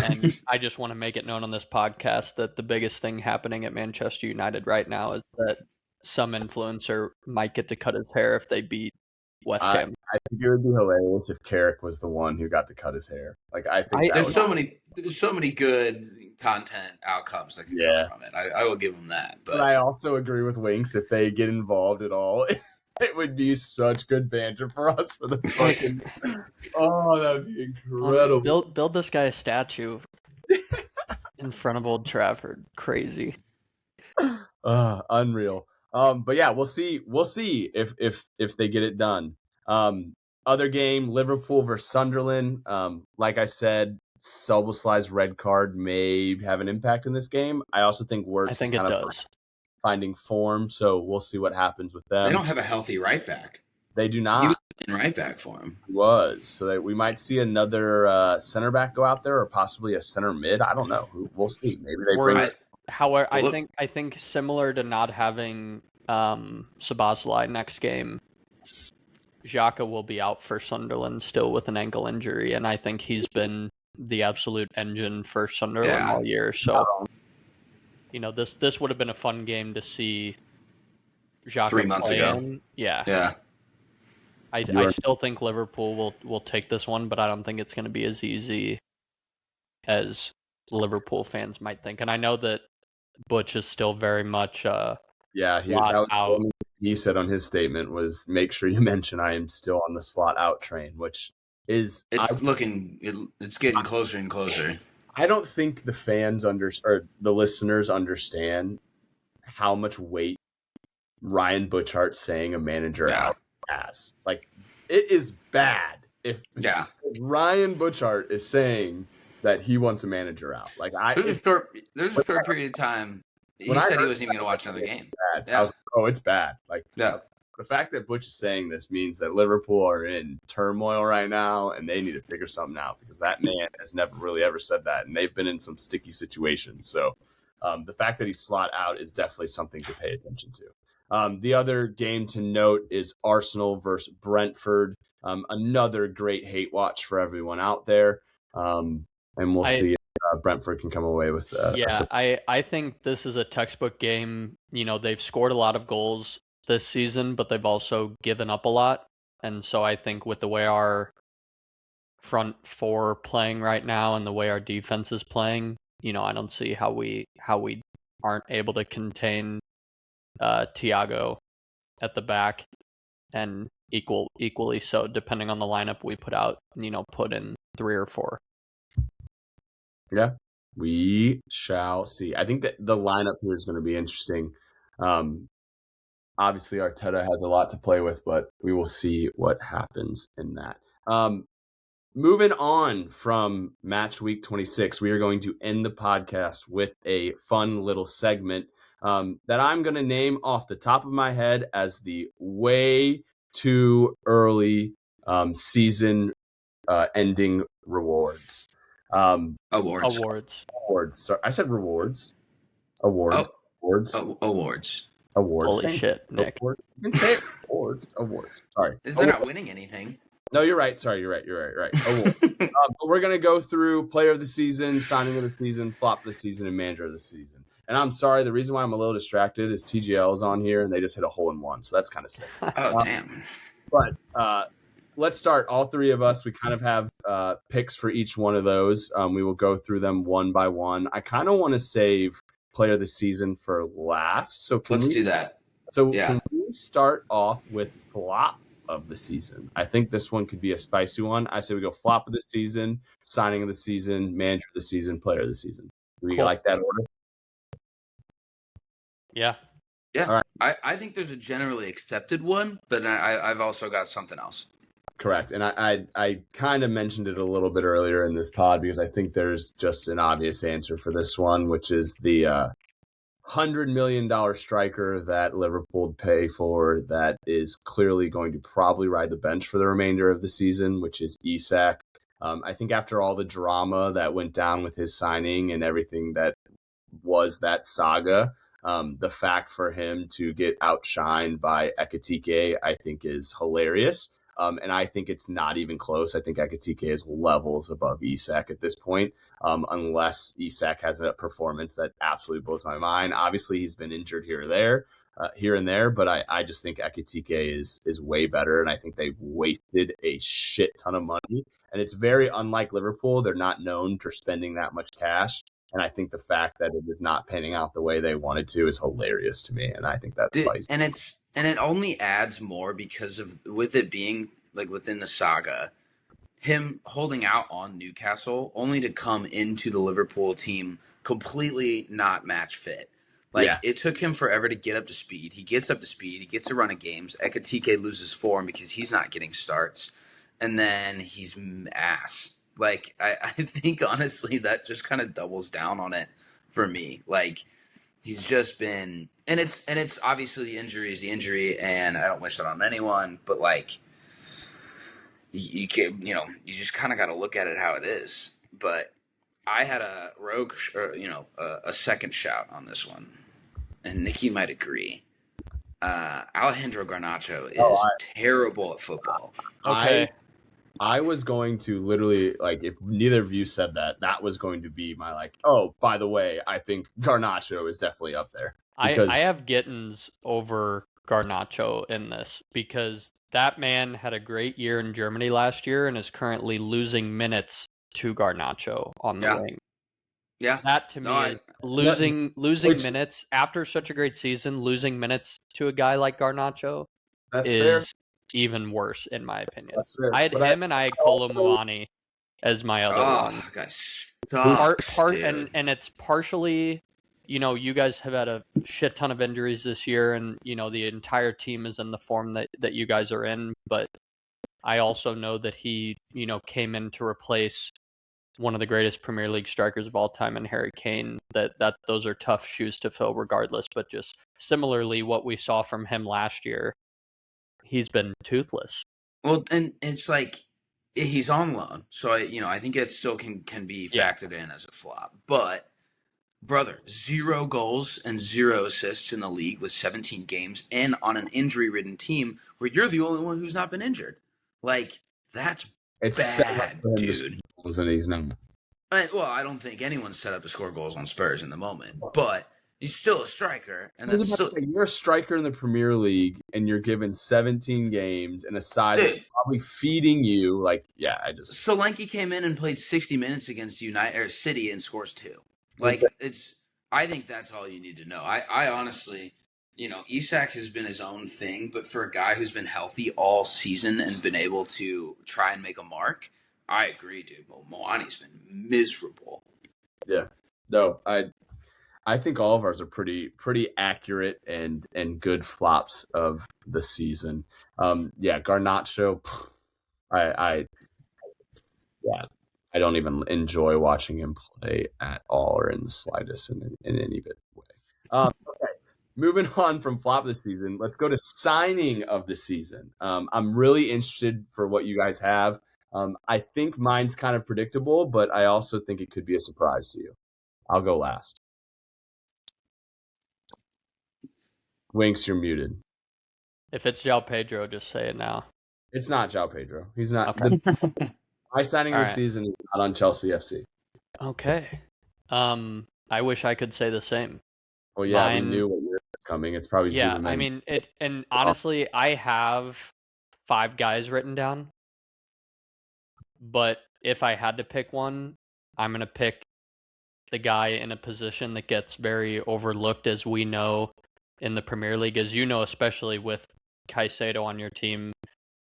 And I just want to make it known on this podcast that the biggest thing happening at Manchester United right now is that some influencer might get to cut his hair if they beat West Ham. I think it would be hilarious if Carrick was the one who got to cut his hair. Like, I think there's so many good content outcomes that can come from it. I will give them that. But I also agree with Winks. If they get involved at all, it would be such good banter for us for the fucking. Oh, that'd be incredible. Build this guy a statue in front of Old Trafford. Crazy. Unreal. But yeah, we'll see if they get it done. Other game, Liverpool versus Sunderland. Like I said, Soboslai's red card may have an impact in this game. I also think Wirtz it does. Finding form, so we'll see what happens with them. They don't have a healthy right back. They do not. He was in right back for him. He was. So that we might see another center back go out there, or possibly a center mid. I don't know. We'll see. Maybe they bring. However, I think similar to not having Szoboszlai next game, Xhaka will be out for Sunderland still with an ankle injury, and I think he's been the absolute engine for Sunderland all year. So, this would have been a fun game to see Xhaka 3 months ago. in. Yeah. Yeah. I still think Liverpool will take this one, but I don't think it's going to be as easy as Liverpool fans might think. And I know that Butch is still very much he said on his statement was, make sure you mention I am still on the slot out train, which is it's getting closer and closer. I don't think the fans or the listeners understand how much weight Ryan Butchart saying a manager out has. Like, it is bad if Ryan Butchart is saying that he wants a manager out. Like, there's a short period of time he said he wasn't even going to watch another game. I was like, oh, it's bad. Like, the fact that Butch is saying this means that Liverpool are in turmoil right now, and they need to figure something out, because that man has never really ever said that, and they've been in some sticky situations. So the fact that he's slot out is definitely something to pay attention to. The other game to note is Arsenal versus Brentford. Another great hate watch for everyone out there. And we'll see if Brentford can come away with I think this is a textbook game. They've scored a lot of goals this season, but they've also given up a lot. And so I think with the way our front four playing right now and the way our defense is playing, I don't see how we aren't able to contain Thiago at the back, and equally so, depending on the lineup we put out, put in 3 or 4. Yeah, we shall see. I think that the lineup here is going to be interesting. Obviously, Arteta has a lot to play with, but we will see what happens in that. Moving on from match week 26, we are going to end the podcast with a fun little segment that I'm going to name off the top of my head as the way too early season ending rewards. Awards. Sorry, I said rewards. Awards. Awards. Holy shit, Nick. You can say it. Awards. Sorry. They're not winning anything. No, you're right. Sorry, you're right. Awards. But we're going to go through player of the season, signing of the season, flop of the season, and manager of the season. And I'm sorry, the reason why I'm a little distracted is TGL is on here, and they just hit a hole in one. So that's kind of sick. Oh, damn. But let's start. All three of us, we kind of have picks for each one of those. We will go through them one by one. I kind of want to save player of the season for last. So let's do that. So Yeah. can we start off with flop of the season? I think this one could be a spicy one. I say we go flop of the season, signing of the season, manager of the season, player of the season. Do we Cool. like that order? Yeah. Yeah. All right. I think there's a generally accepted one, but I've also got something else. Correct. And I kind of mentioned it a little bit earlier in this pod because I think there's just an obvious answer for this one, which is the $100 million striker that Liverpool pay for that is clearly going to probably ride the bench for the remainder of the season, which is Isak. I think after all the drama that went down with his signing and everything that was that saga, the fact for him to get outshined by Ekitike, I think is hilarious. And I think it's not even close. I think Ekitike is levels above Isak at this point, unless Isak has a performance that absolutely blows my mind. Obviously, he's been injured here and there, but I just think Ekitike is way better, and I think they've wasted a shit ton of money. And it's very unlike Liverpool. They're not known for spending that much cash. And I think the fact that it is not panning out the way they wanted to is hilarious to me. And I think that's spicy. And it only adds more because of with it being like within the saga, him holding out on Newcastle only to come into the Liverpool team completely not match fit. Like it took him forever to get up to speed. He gets up to speed. He gets a run of games. Ekitike loses form because he's not getting starts, and then he's ass. Like I think honestly that just kind of doubles down on it for me. Like he's just been, and it's obviously the injury is the injury, and I don't wish that on anyone. But like you can, you just kind of got to look at it how it is. But I had a rogue, a second shout on this one, and Nikki might agree. Alejandro Garnacho is terrible at football. Okay. I was going to literally, like, if neither of you said that, that was going to be my, like, oh, by the way, I think Garnacho is definitely up there. I have Gittins over Garnacho in this because that man had a great year in Germany last year and is currently losing minutes to Garnacho on the wing. Yeah. That to me is losing minutes after such a great season, losing minutes to a guy like Garnacho is even worse in my opinion. That's fair. I had him and I had Kolo Muani as my other one. Gosh, and it's partially, you guys have had a shit ton of injuries this year, and the entire team is in the form that you guys are in. But I also know that he, came in to replace one of the greatest Premier League strikers of all time in Harry Kane. That those are tough shoes to fill, regardless. But just similarly, what we saw from him last year, he's been toothless. Well, and it's like he's on loan, so I think it still can be factored in as a flop. But brother, 0 goals and 0 assists in the league with 17 games, and on an injury-ridden team where you're the only one who's not been injured. Like that's bad, dude. And he's not. Well, I don't think anyone's set up to score goals on Spurs in the moment, but he's still a striker, and you're a striker in the Premier League, and you're given 17 games and a side that's probably feeding you. Like, Solanke came in and played 60 minutes against United or City and scores 2. Like I think that's all you need to know. I honestly, Isak has been his own thing, but for a guy who's been healthy all season and been able to try and make a mark, I agree, dude. Well, Moani's been miserable. Yeah. No, I think all of ours are pretty accurate and good flops of the season. Garnacho, I don't even enjoy watching him play at all or in the slightest in any bit of way. Okay, moving on from flop of the season, let's go to signing of the season. I'm really interested for what you guys have. I think mine's kind of predictable, but I also think it could be a surprise to you. I'll go last. Winks, you're muted. If it's João Pedro, just say it now. It's not João Pedro. He's not. Okay. My signing of the season is not on Chelsea FC. Okay. I wish I could say the same. Well, yeah, we knew what was coming. It's probably Zuberman. I mean, and honestly, I have 5 guys written down. But if I had to pick one, I'm going to pick the guy in a position that gets very overlooked, as we know, in the Premier League. As you know, especially with Caicedo on your team,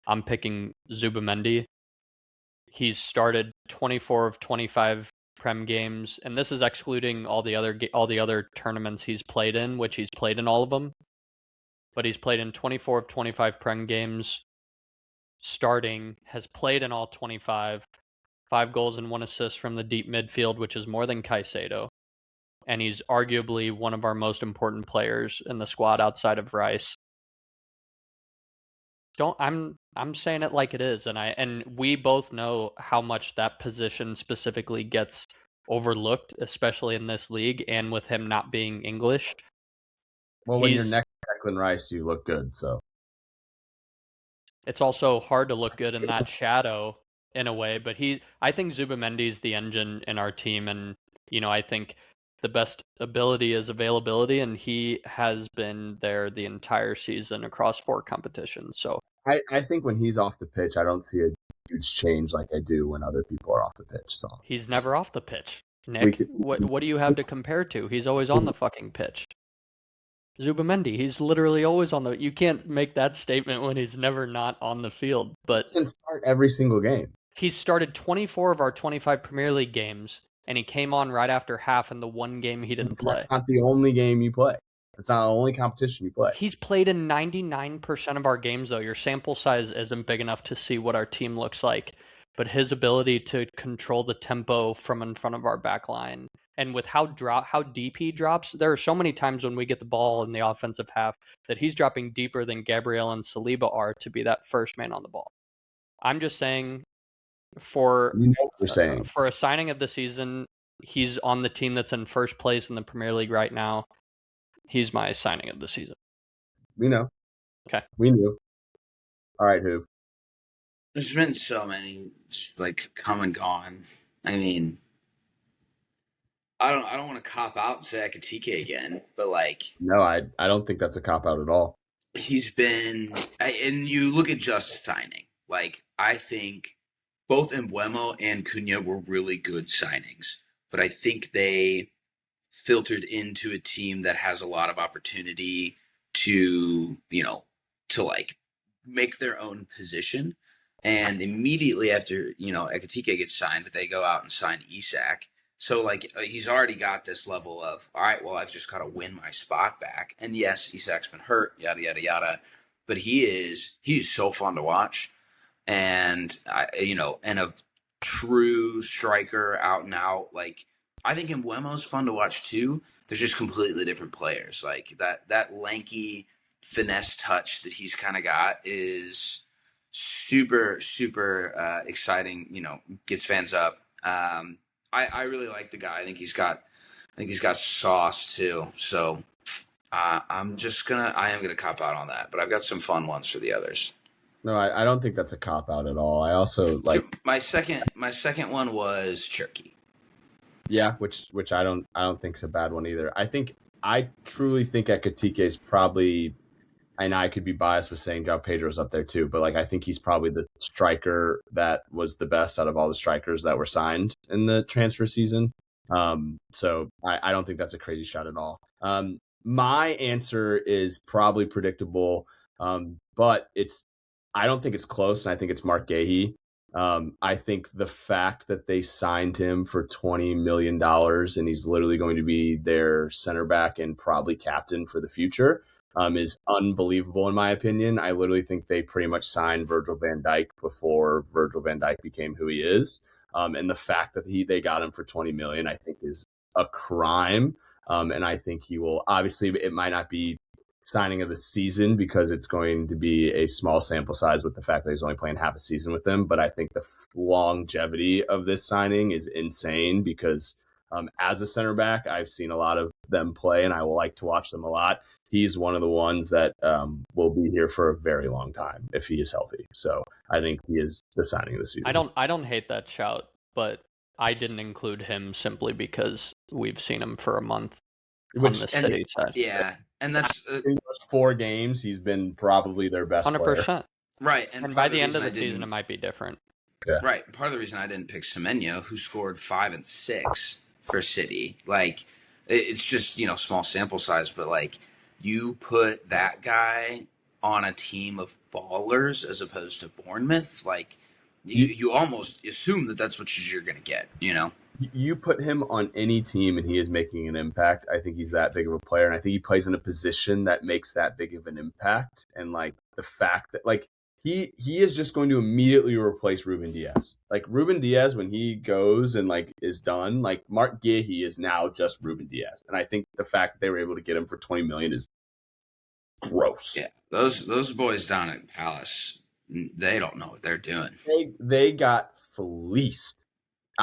I'm picking Zubimendi. He's started 24 of 25 Prem games, and this is excluding all the other tournaments he's played in, which he's played in all of them. But he's played in 24 of 25 Prem games, starting, has played in all 25, 5 goals and 1 assist from the deep midfield, which is more than Caicedo. And he's arguably one of our most important players in the squad outside of Rice. I'm saying it like it is, and we both know how much that position specifically gets overlooked, especially in this league, and with him not being English. Well, when you're next to Declan Rice, you look good, so. It's also hard to look good in that shadow in a way, but I think Zubimendi is the engine in our team, and I think the best ability is availability, and he has been there the entire season across 4 competitions. So I think when he's off the pitch, I don't see a huge change like I do when other people are off the pitch. So he's never off the pitch. Nick, what do you have to compare to? He's always on the fucking pitch. Zubimendi, he's literally always on the. You can't make that statement when he's never not on the field. But he doesn't start every single game. He's started 24 of our 25 Premier League games, and he came on right after half in the one game he didn't play. That's not the only game you play. That's not the only competition you play. He's played in 99% of our games, though. Your sample size isn't big enough to see what our team looks like. But his ability to control the tempo from in front of our back line, and with how deep he drops, there are so many times when we get the ball in the offensive half that he's dropping deeper than Gabriel and Saliba are to be that first man on the ball. I'm just saying, for a signing of the season, he's on the team that's in first place in the Premier League right now. He's my signing of the season. We know. Okay. We knew. All right, who? There's been so many just like come and gone. I mean, I don't want to cop out and say Ekitike again, but like, no, I don't think that's a cop out at all. He's been, and you look at just signing. Like, I think both Mbeumo and Cunha were really good signings, but I think they filtered into a team that has a lot of opportunity to, to like make their own position. And immediately after, Ekitike gets signed, they go out and sign Isak. So, like, he's already got this level of, all right, well, I've just got to win my spot back. And yes, Isak's been hurt, yada, yada, yada. But he's so fun to watch. And, and a true striker out and out. Like, I think Mbeumo's fun to watch too. They're just completely different players. Like, that lanky finesse touch that he's kind of got is super, super exciting, gets fans up. I really like the guy. I think he's got sauce too. So I am gonna cop out on that, but I've got some fun ones for the others. No, I don't think that's a cop out at all. I also like my second one was Cherki. Yeah, which I don't think is a bad one either. I truly think Ekitike is probably, and I could be biased with saying João Pedro's up there too, but like I think he's probably the striker that was the best out of all the strikers that were signed in the transfer season. So I don't think that's a crazy shot at all. My answer is probably predictable, but I don't think it's close, and I think it's Mark Gahey. I think the fact that they signed him for $20 million and he's literally going to be their center back and probably captain for the future is unbelievable in my opinion. I literally think they pretty much signed Virgil van Dijk before Virgil van Dijk became who he is. And the fact that they got him for $20 million, I think is a crime. And I think he will, obviously it might not be signing of the season because it's going to be a small sample size with the fact that he's only playing half a season with them. But I think the longevity of this signing is insane because as a center back, I've seen a lot of them play and I will like to watch them a lot. He's one of the ones that will be here for a very long time if he is healthy. So I think he is the signing of the season. I don't hate that shout, but I didn't include him simply because we've seen him for a month on the City side. Yeah. And that's 4 games. He's been probably their best 100%. player. Right. And by the end of the season, it might be different. Yeah. Right. Part of the reason I didn't pick Semenyo, who scored 5 and 6 for City, like it's just, small sample size, but like you put that guy on a team of ballers as opposed to Bournemouth, like you almost assume that that's what you're going to get, you know? You put him on any team and he is making an impact. I think he's that big of a player, and I think he plays in a position that makes that big of an impact. And like the fact that like he is just going to immediately replace Ruben Diaz. Like Ruben Diaz, when he goes and like is done, like Mark Guéhi is now just Ruben Diaz. And I think the fact that they were able to get him for 20 million is gross. Yeah, those boys down at Palace, they don't know what they're doing. They got fleeced.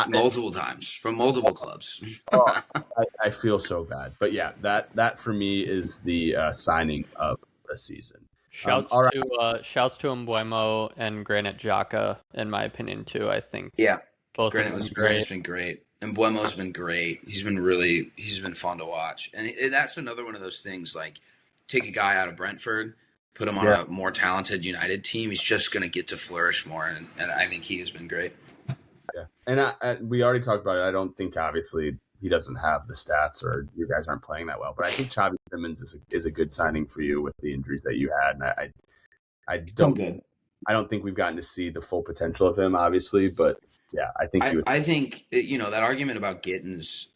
Multiple times from multiple clubs. I feel so bad, but yeah, that for me is the signing of the season. Shouts to Mbeumo and Granit Xhaka, in my opinion too. I think both Granit's been great, and Buemo's been great. He's been fun to watch, and that's another one of those things. Like, take a guy out of Brentford, put him on a more talented United team. He's just going to get to flourish more, and I think he has been great. Yeah, and we already talked about it. I don't think obviously he doesn't have the stats, or you guys aren't playing that well. But I think Xavi Simons is a good signing for you with the injuries that you had. And I don't think we've gotten to see the full potential of him, obviously. But yeah, I think I think that argument about Gittins.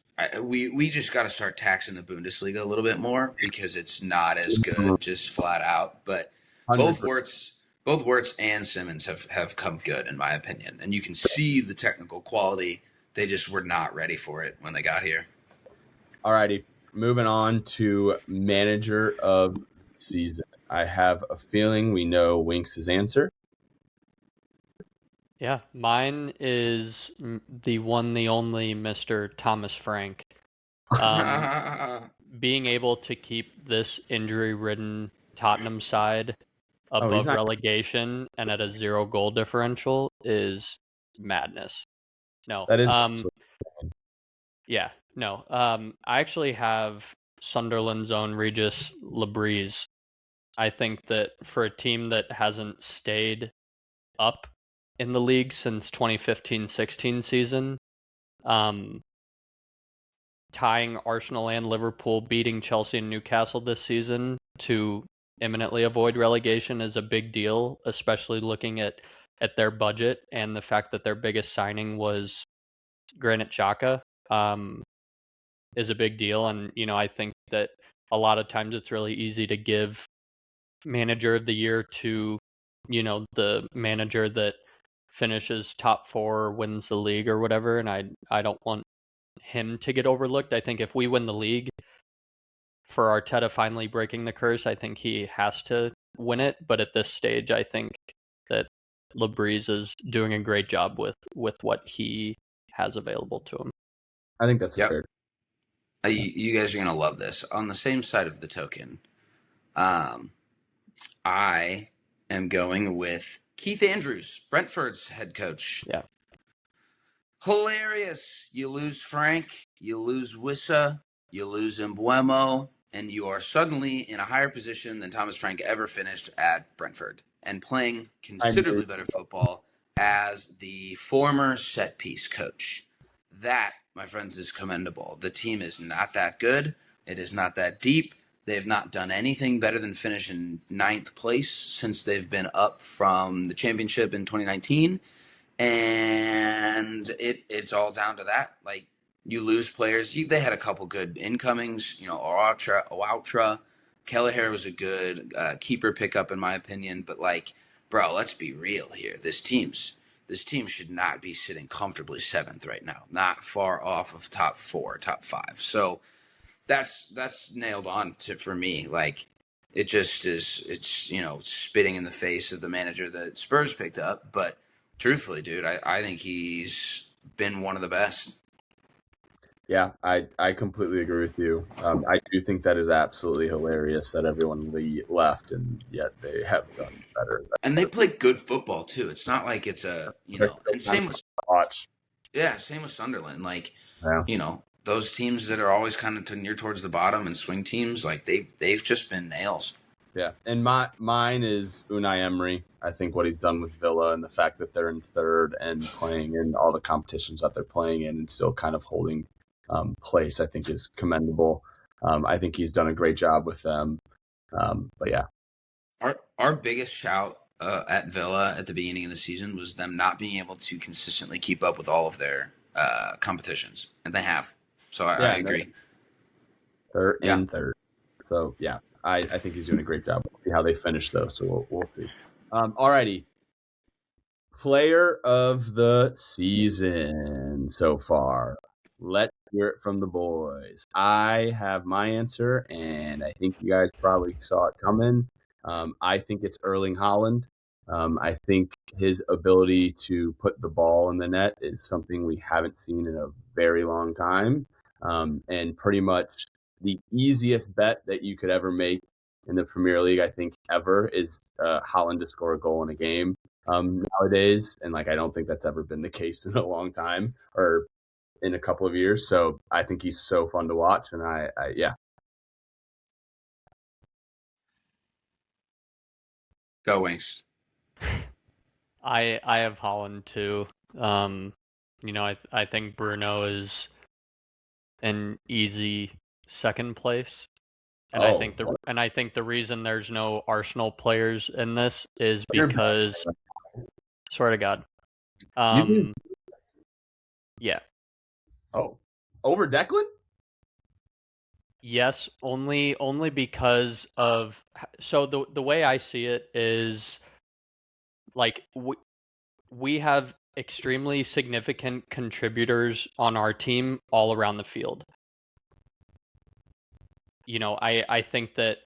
We just got to start taxing the Bundesliga a little bit more because it's not as good, just flat out. But 100%. Both Wirtz and Simmons have come good, in my opinion. And you can see the technical quality. They just were not ready for it when they got here. All righty. Moving on to manager of season. I have a feeling we know Winks' answer. Yeah, mine is the one, the only Mr. Thomas Frank. Being able to keep this injury-ridden Tottenham side above relegation and at a 0 goal differential is madness. No. That is yeah, no. I actually have Sunderland's own Regis Lebreeze. I think that for a team that hasn't stayed up in the league since 2015-16 season, tying Arsenal and Liverpool, beating Chelsea and Newcastle this season to imminently avoid relegation is a big deal, especially looking at their budget and the fact that their biggest signing was Granit Xhaka is a big deal. And, I think that a lot of times it's really easy to give manager of the year to, the manager that finishes top 4, wins the league or whatever. And I don't want him to get overlooked. I think if we win the league, for Arteta finally breaking the curse, I think he has to win it. But at this stage, I think that Lebreeze is doing a great job with what he has available to him. I think that's fair. You guys are going to love this. On the same side of the token, I am going with Keith Andrews, Brentford's head coach. Yeah. Hilarious. You lose Frank, you lose Wissa, you lose Mbeumo, and you are suddenly in a higher position than Thomas Frank ever finished at Brentford and playing considerably better football as the former set-piece coach. That, my friends, is commendable. The team is not that good. It is not that deep. They have not done anything better than finish in 9th place since they've been up from the championship in 2019. And it's all down to that. Like, you lose players. They had a couple good incomings. Outra. Kelleher was a good keeper pickup, in my opinion. But, bro, let's be real here. This team should not be sitting comfortably 7th right now. Not far off of top 4, top 5. So that's nailed on for me. It just is. It's spitting in the face of the manager that Spurs picked up. But truthfully, dude, I think he's been one of the best. Yeah, I completely agree with you. I do think that is absolutely hilarious that everyone left, and yet they have done better. And they play good football too. It's not like it's and same with watch. Yeah, same with Sunderland. Those teams that are always kind of near towards the bottom and swing teams, they've just been nails. Yeah, and mine is Unai Emery. I think what he's done with Villa and the fact that they're in 3rd and playing in all the competitions that they're playing in and still kind of holding place, I think is commendable. I think he's done a great job with them. But yeah. Our biggest shout at Villa at the beginning of the season was them not being able to consistently keep up with all of their competitions, and they have. So I agree. Third. So yeah, I think he's doing a great job. We'll see how they finish though. So we'll see. Alrighty. Player of the season so far. Let's hear it from the boys. I have my answer, and I think you guys probably saw it coming. I think it's Erling Haaland. I think his ability to put the ball in the net is something we haven't seen in a very long time. And pretty much the easiest bet that you could ever make in the Premier League, I think, ever is Haaland to score a goal in a game nowadays. And I don't think that's ever been the case in a long time or in a couple of years. So I think he's so fun to watch. And yeah. Go Wings. I have Haaland too. I think Bruno is an easy second place. And I think the reason there's no Arsenal players in this is because, swear to God, yeah. Oh, over Declan? Yes, only because of the way I see it is we have extremely significant contributors on our team all around the field. I think that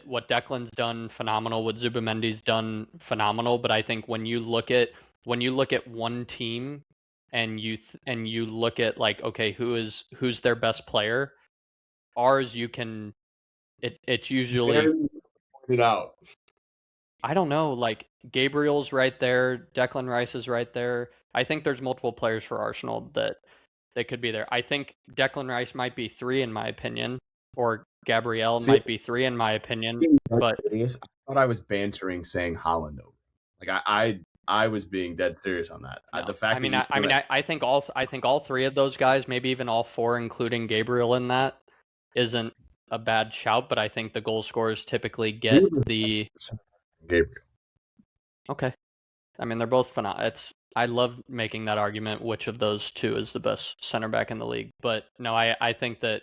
what Declan's done phenomenal, what Zubamendi's done phenomenal, but I think when you look at one team and you look at okay, who's their best player? Ours, it's usually pointed out. I don't know, Gabriel's right there, Declan Rice is right there. I think there's multiple players for Arsenal that could be there. I think Declan Rice might be 3 in my opinion, or Gabriel might be 3 in my opinion. But I thought I was bantering saying Haaland over. I was being dead serious on that. No. I think all 3 of those guys, maybe even all 4, including Gabriel in that, isn't a bad shout. But I think the goal scorers typically get the Gabriel. Okay, they're both phenomenal. I love making that argument. Which of those 2 is the best center back in the league? But no, I think that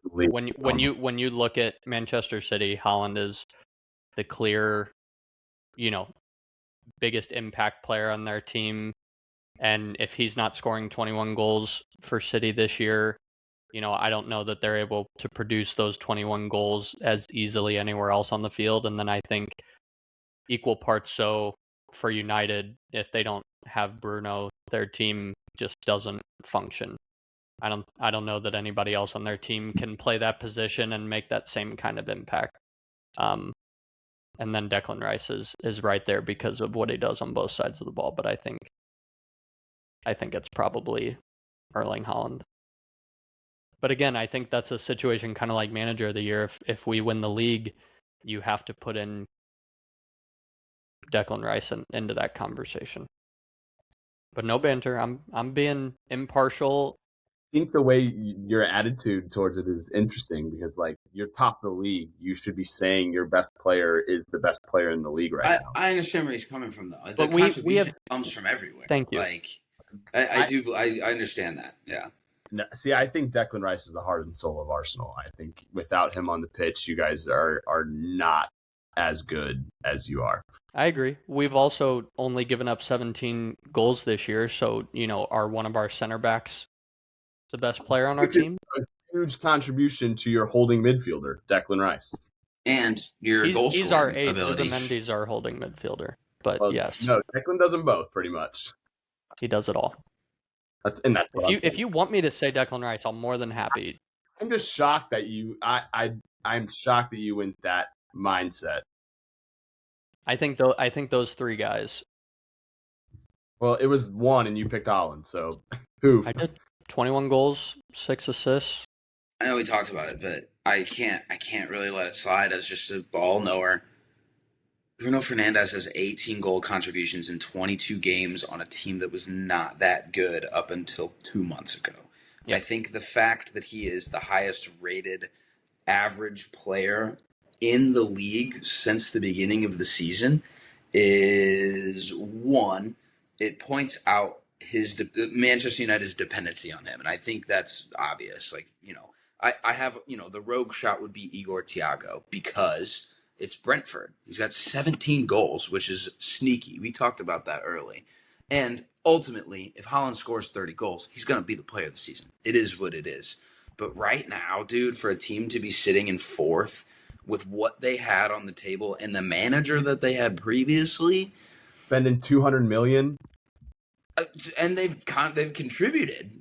when you look at Manchester City, Haaland is the clear, biggest impact player on their team. And if he's not scoring 21 goals for City this year, I don't know that they're able to produce those 21 goals as easily anywhere else on the field. And then I think equal parts so for United, if they don't have Bruno, their team just doesn't function. I don't know that anybody else on their team can play that position and make that same kind of impact. And then Declan Rice is right there because of what he does on both sides of the ball. But I think it's probably Erling Haaland. But again, I think that's a situation kind of like manager of the year. If we win the league, you have to put in Declan Rice into that conversation. But no banter. I'm being impartial. I think the way your attitude towards it is interesting because, you're top of the league. You should be saying your best player is the best player in the league now. I understand where he's coming from, though. But the contribution comes from everywhere. Thank you. I understand that. Yeah. No, see, I think Declan Rice is the heart and soul of Arsenal. I think without him on the pitch, you guys are not as good as you are. I agree. We've also only given up 17 goals this year, so are one of our center backs the best player on our team? It's a huge contribution to your holding midfielder, Declan Rice, and your goal scoring he's our eighth. ability. Mendy's our holding midfielder, but yes, no, Declan does them both pretty much. He does it all. That's if you want me to say Declan Rice, I'm more than happy. I'm just shocked that you. I'm shocked that you went that mindset. I think those 3 guys. Well, it was 1, and you picked Haaland. So who? I did 21 goals, 6 assists. I know we talked about it, but I can't really let it slide as just a ball knower. Bruno Fernandes has 18 goal contributions in 22 games on a team that was not that good up until 2 months ago. Yep. I think the fact that he is the highest rated average player in the league since the beginning of the season is one. It points out Manchester United's dependency on him, and I think that's obvious. Like, I have, the rogue shot would be Igor Thiago because it's Brentford. He's got 17 goals, which is sneaky. We talked about that early. And ultimately, if Haaland scores 30 goals, he's going to be the player of the season. It is what it is. But right now, dude, for a team to be sitting in fourth with what they had on the table and the manager that they had previously, spending $200 million, and they've contributed.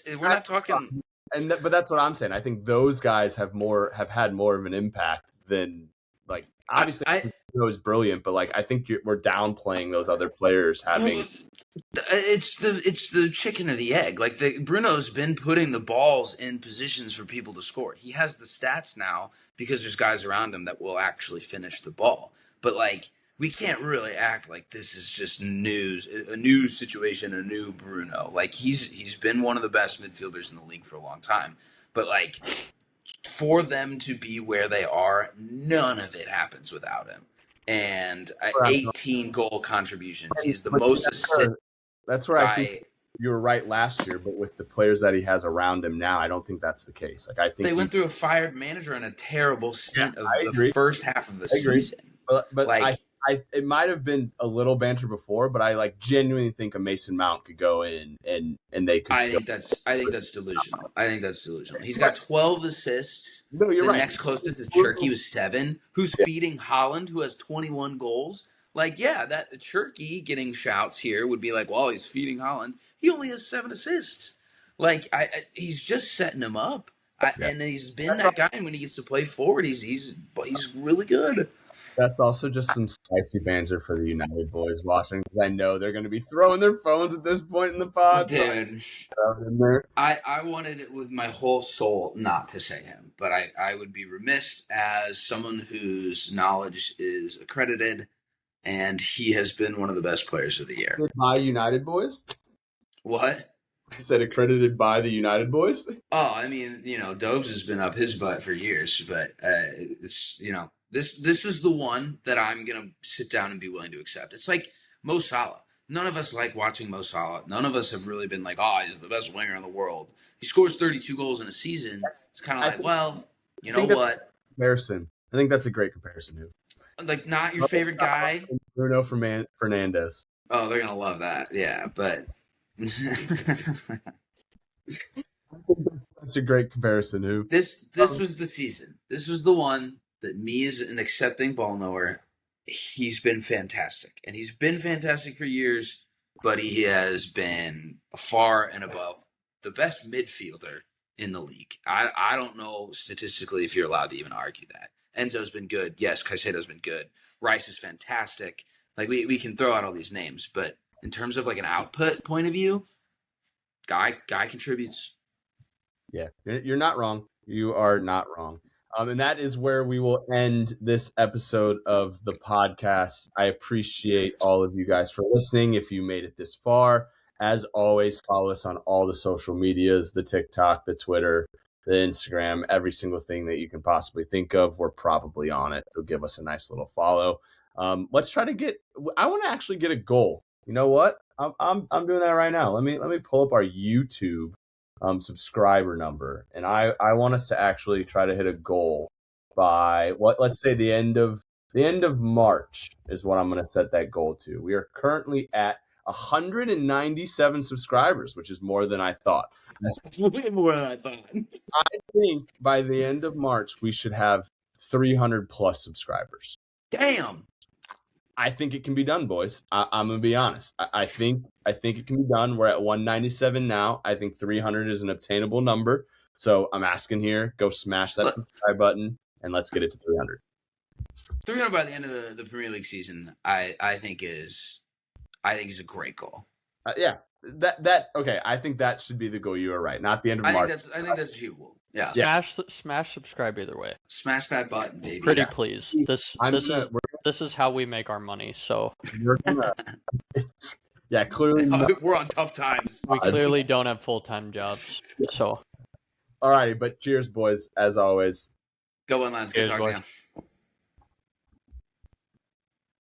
We're not talking, but that's what I'm saying. I think those guys have had more of an impact than, like, obviously it was brilliant, but like I think we're downplaying those other players having. It's the chicken or the egg. Like, Bruno's been putting the balls in positions for people to score. He has the stats now because there's guys around him that will actually finish the ball. But like, we can't really act like this is just a new situation, a new Bruno. Like, he's been one of the best midfielders in the league for a long time. But like, for them to be where they are, none of it happens without him. And 18 goal contributions. He's the most assist. That's where I think you were right last year, but with the players that he has around him now, I don't think that's the case. Like, I think they went through a fired manager and a terrible stint of the first half of the season. But like, it might have been a little banter before, but I like genuinely think a Mason Mount could go in and they could. I think that's delusional. He's got 12 assists. No, you're right. The next closest is Cherky with 7, who's feeding Haaland, who has 21 goals. Like, yeah, that the Cherky getting shouts here would be like, well, he's feeding Haaland. He only has 7 assists. Like, he's just setting him up. And he's been that guy. And when he gets to play forward, he's really good. That's also just some spicy banter for the United boys watching, because I know they're going to be throwing their phones at this point in the pod. Dude, I wanted it with my whole soul not to say him, but I would be remiss as someone whose knowledge is accredited, and he has been one of the best players of the year. By United boys? What? I said accredited by the United boys? Oh, I mean, Dobes has been up his butt for years, but it's, This is the one that I'm going to sit down and be willing to accept. It's like Mo Salah. None of us like watching Mo Salah. None of us have really been like, oh, he's the best winger in the world. He scores 32 goals in a season. It's kind of like, well, you know what? Comparison. I think that's a great comparison, dude. Like, not your favorite guy? Bruno Fernandes. Oh, they're going to love that. Yeah, but... That's a great comparison, who? This was the season. This was the one that me as an accepting ball knower, he's been fantastic. And he's been fantastic for years, but he has been far and above the best midfielder in the league. I don't know statistically if you're allowed to even argue that. Enzo's been good. Yes, Caicedo's been good. Rice is fantastic. Like, we can throw out all these names, but in terms of like an output point of view, guy contributes. Yeah, you're not wrong. You are not wrong. And that is where we will end this episode of the podcast. I appreciate all of you guys for listening. If you made it this far, as always, follow us on all the social medias, the TikTok, the Twitter, the Instagram, every single thing that you can possibly think of. We're probably on it. So give us a nice little follow. Let's try to I want to actually get a goal. You know what? I'm doing that right now. Let me pull up our YouTube subscriber number, and I want us to actually try to hit a goal by let's say the end of March is what I'm going to set that goal to. We are currently at 197 subscribers, which is more than I thought. That's way more than I thought. I think by the end of March we should have 300 plus subscribers. Damn. I think it can be done, boys. I'm gonna be honest. I think it can be done. We're at 197 now. I think 300 is an obtainable number. So I'm asking here, go smash that subscribe button and let's get it to 300. 300 by the end of the Premier League season, I think is a great goal. Yeah, that okay. I think that should be the goal. You are right. Not the end of March. I think that's achievable. Yeah. Smash subscribe either way. Smash that button, baby. Pretty please. This is how we make our money. So yeah, clearly we're on tough times. We clearly don't have full-time jobs. So all righty, but cheers, boys, as always. Go on, lads. Good Cheers, talking to boys. you.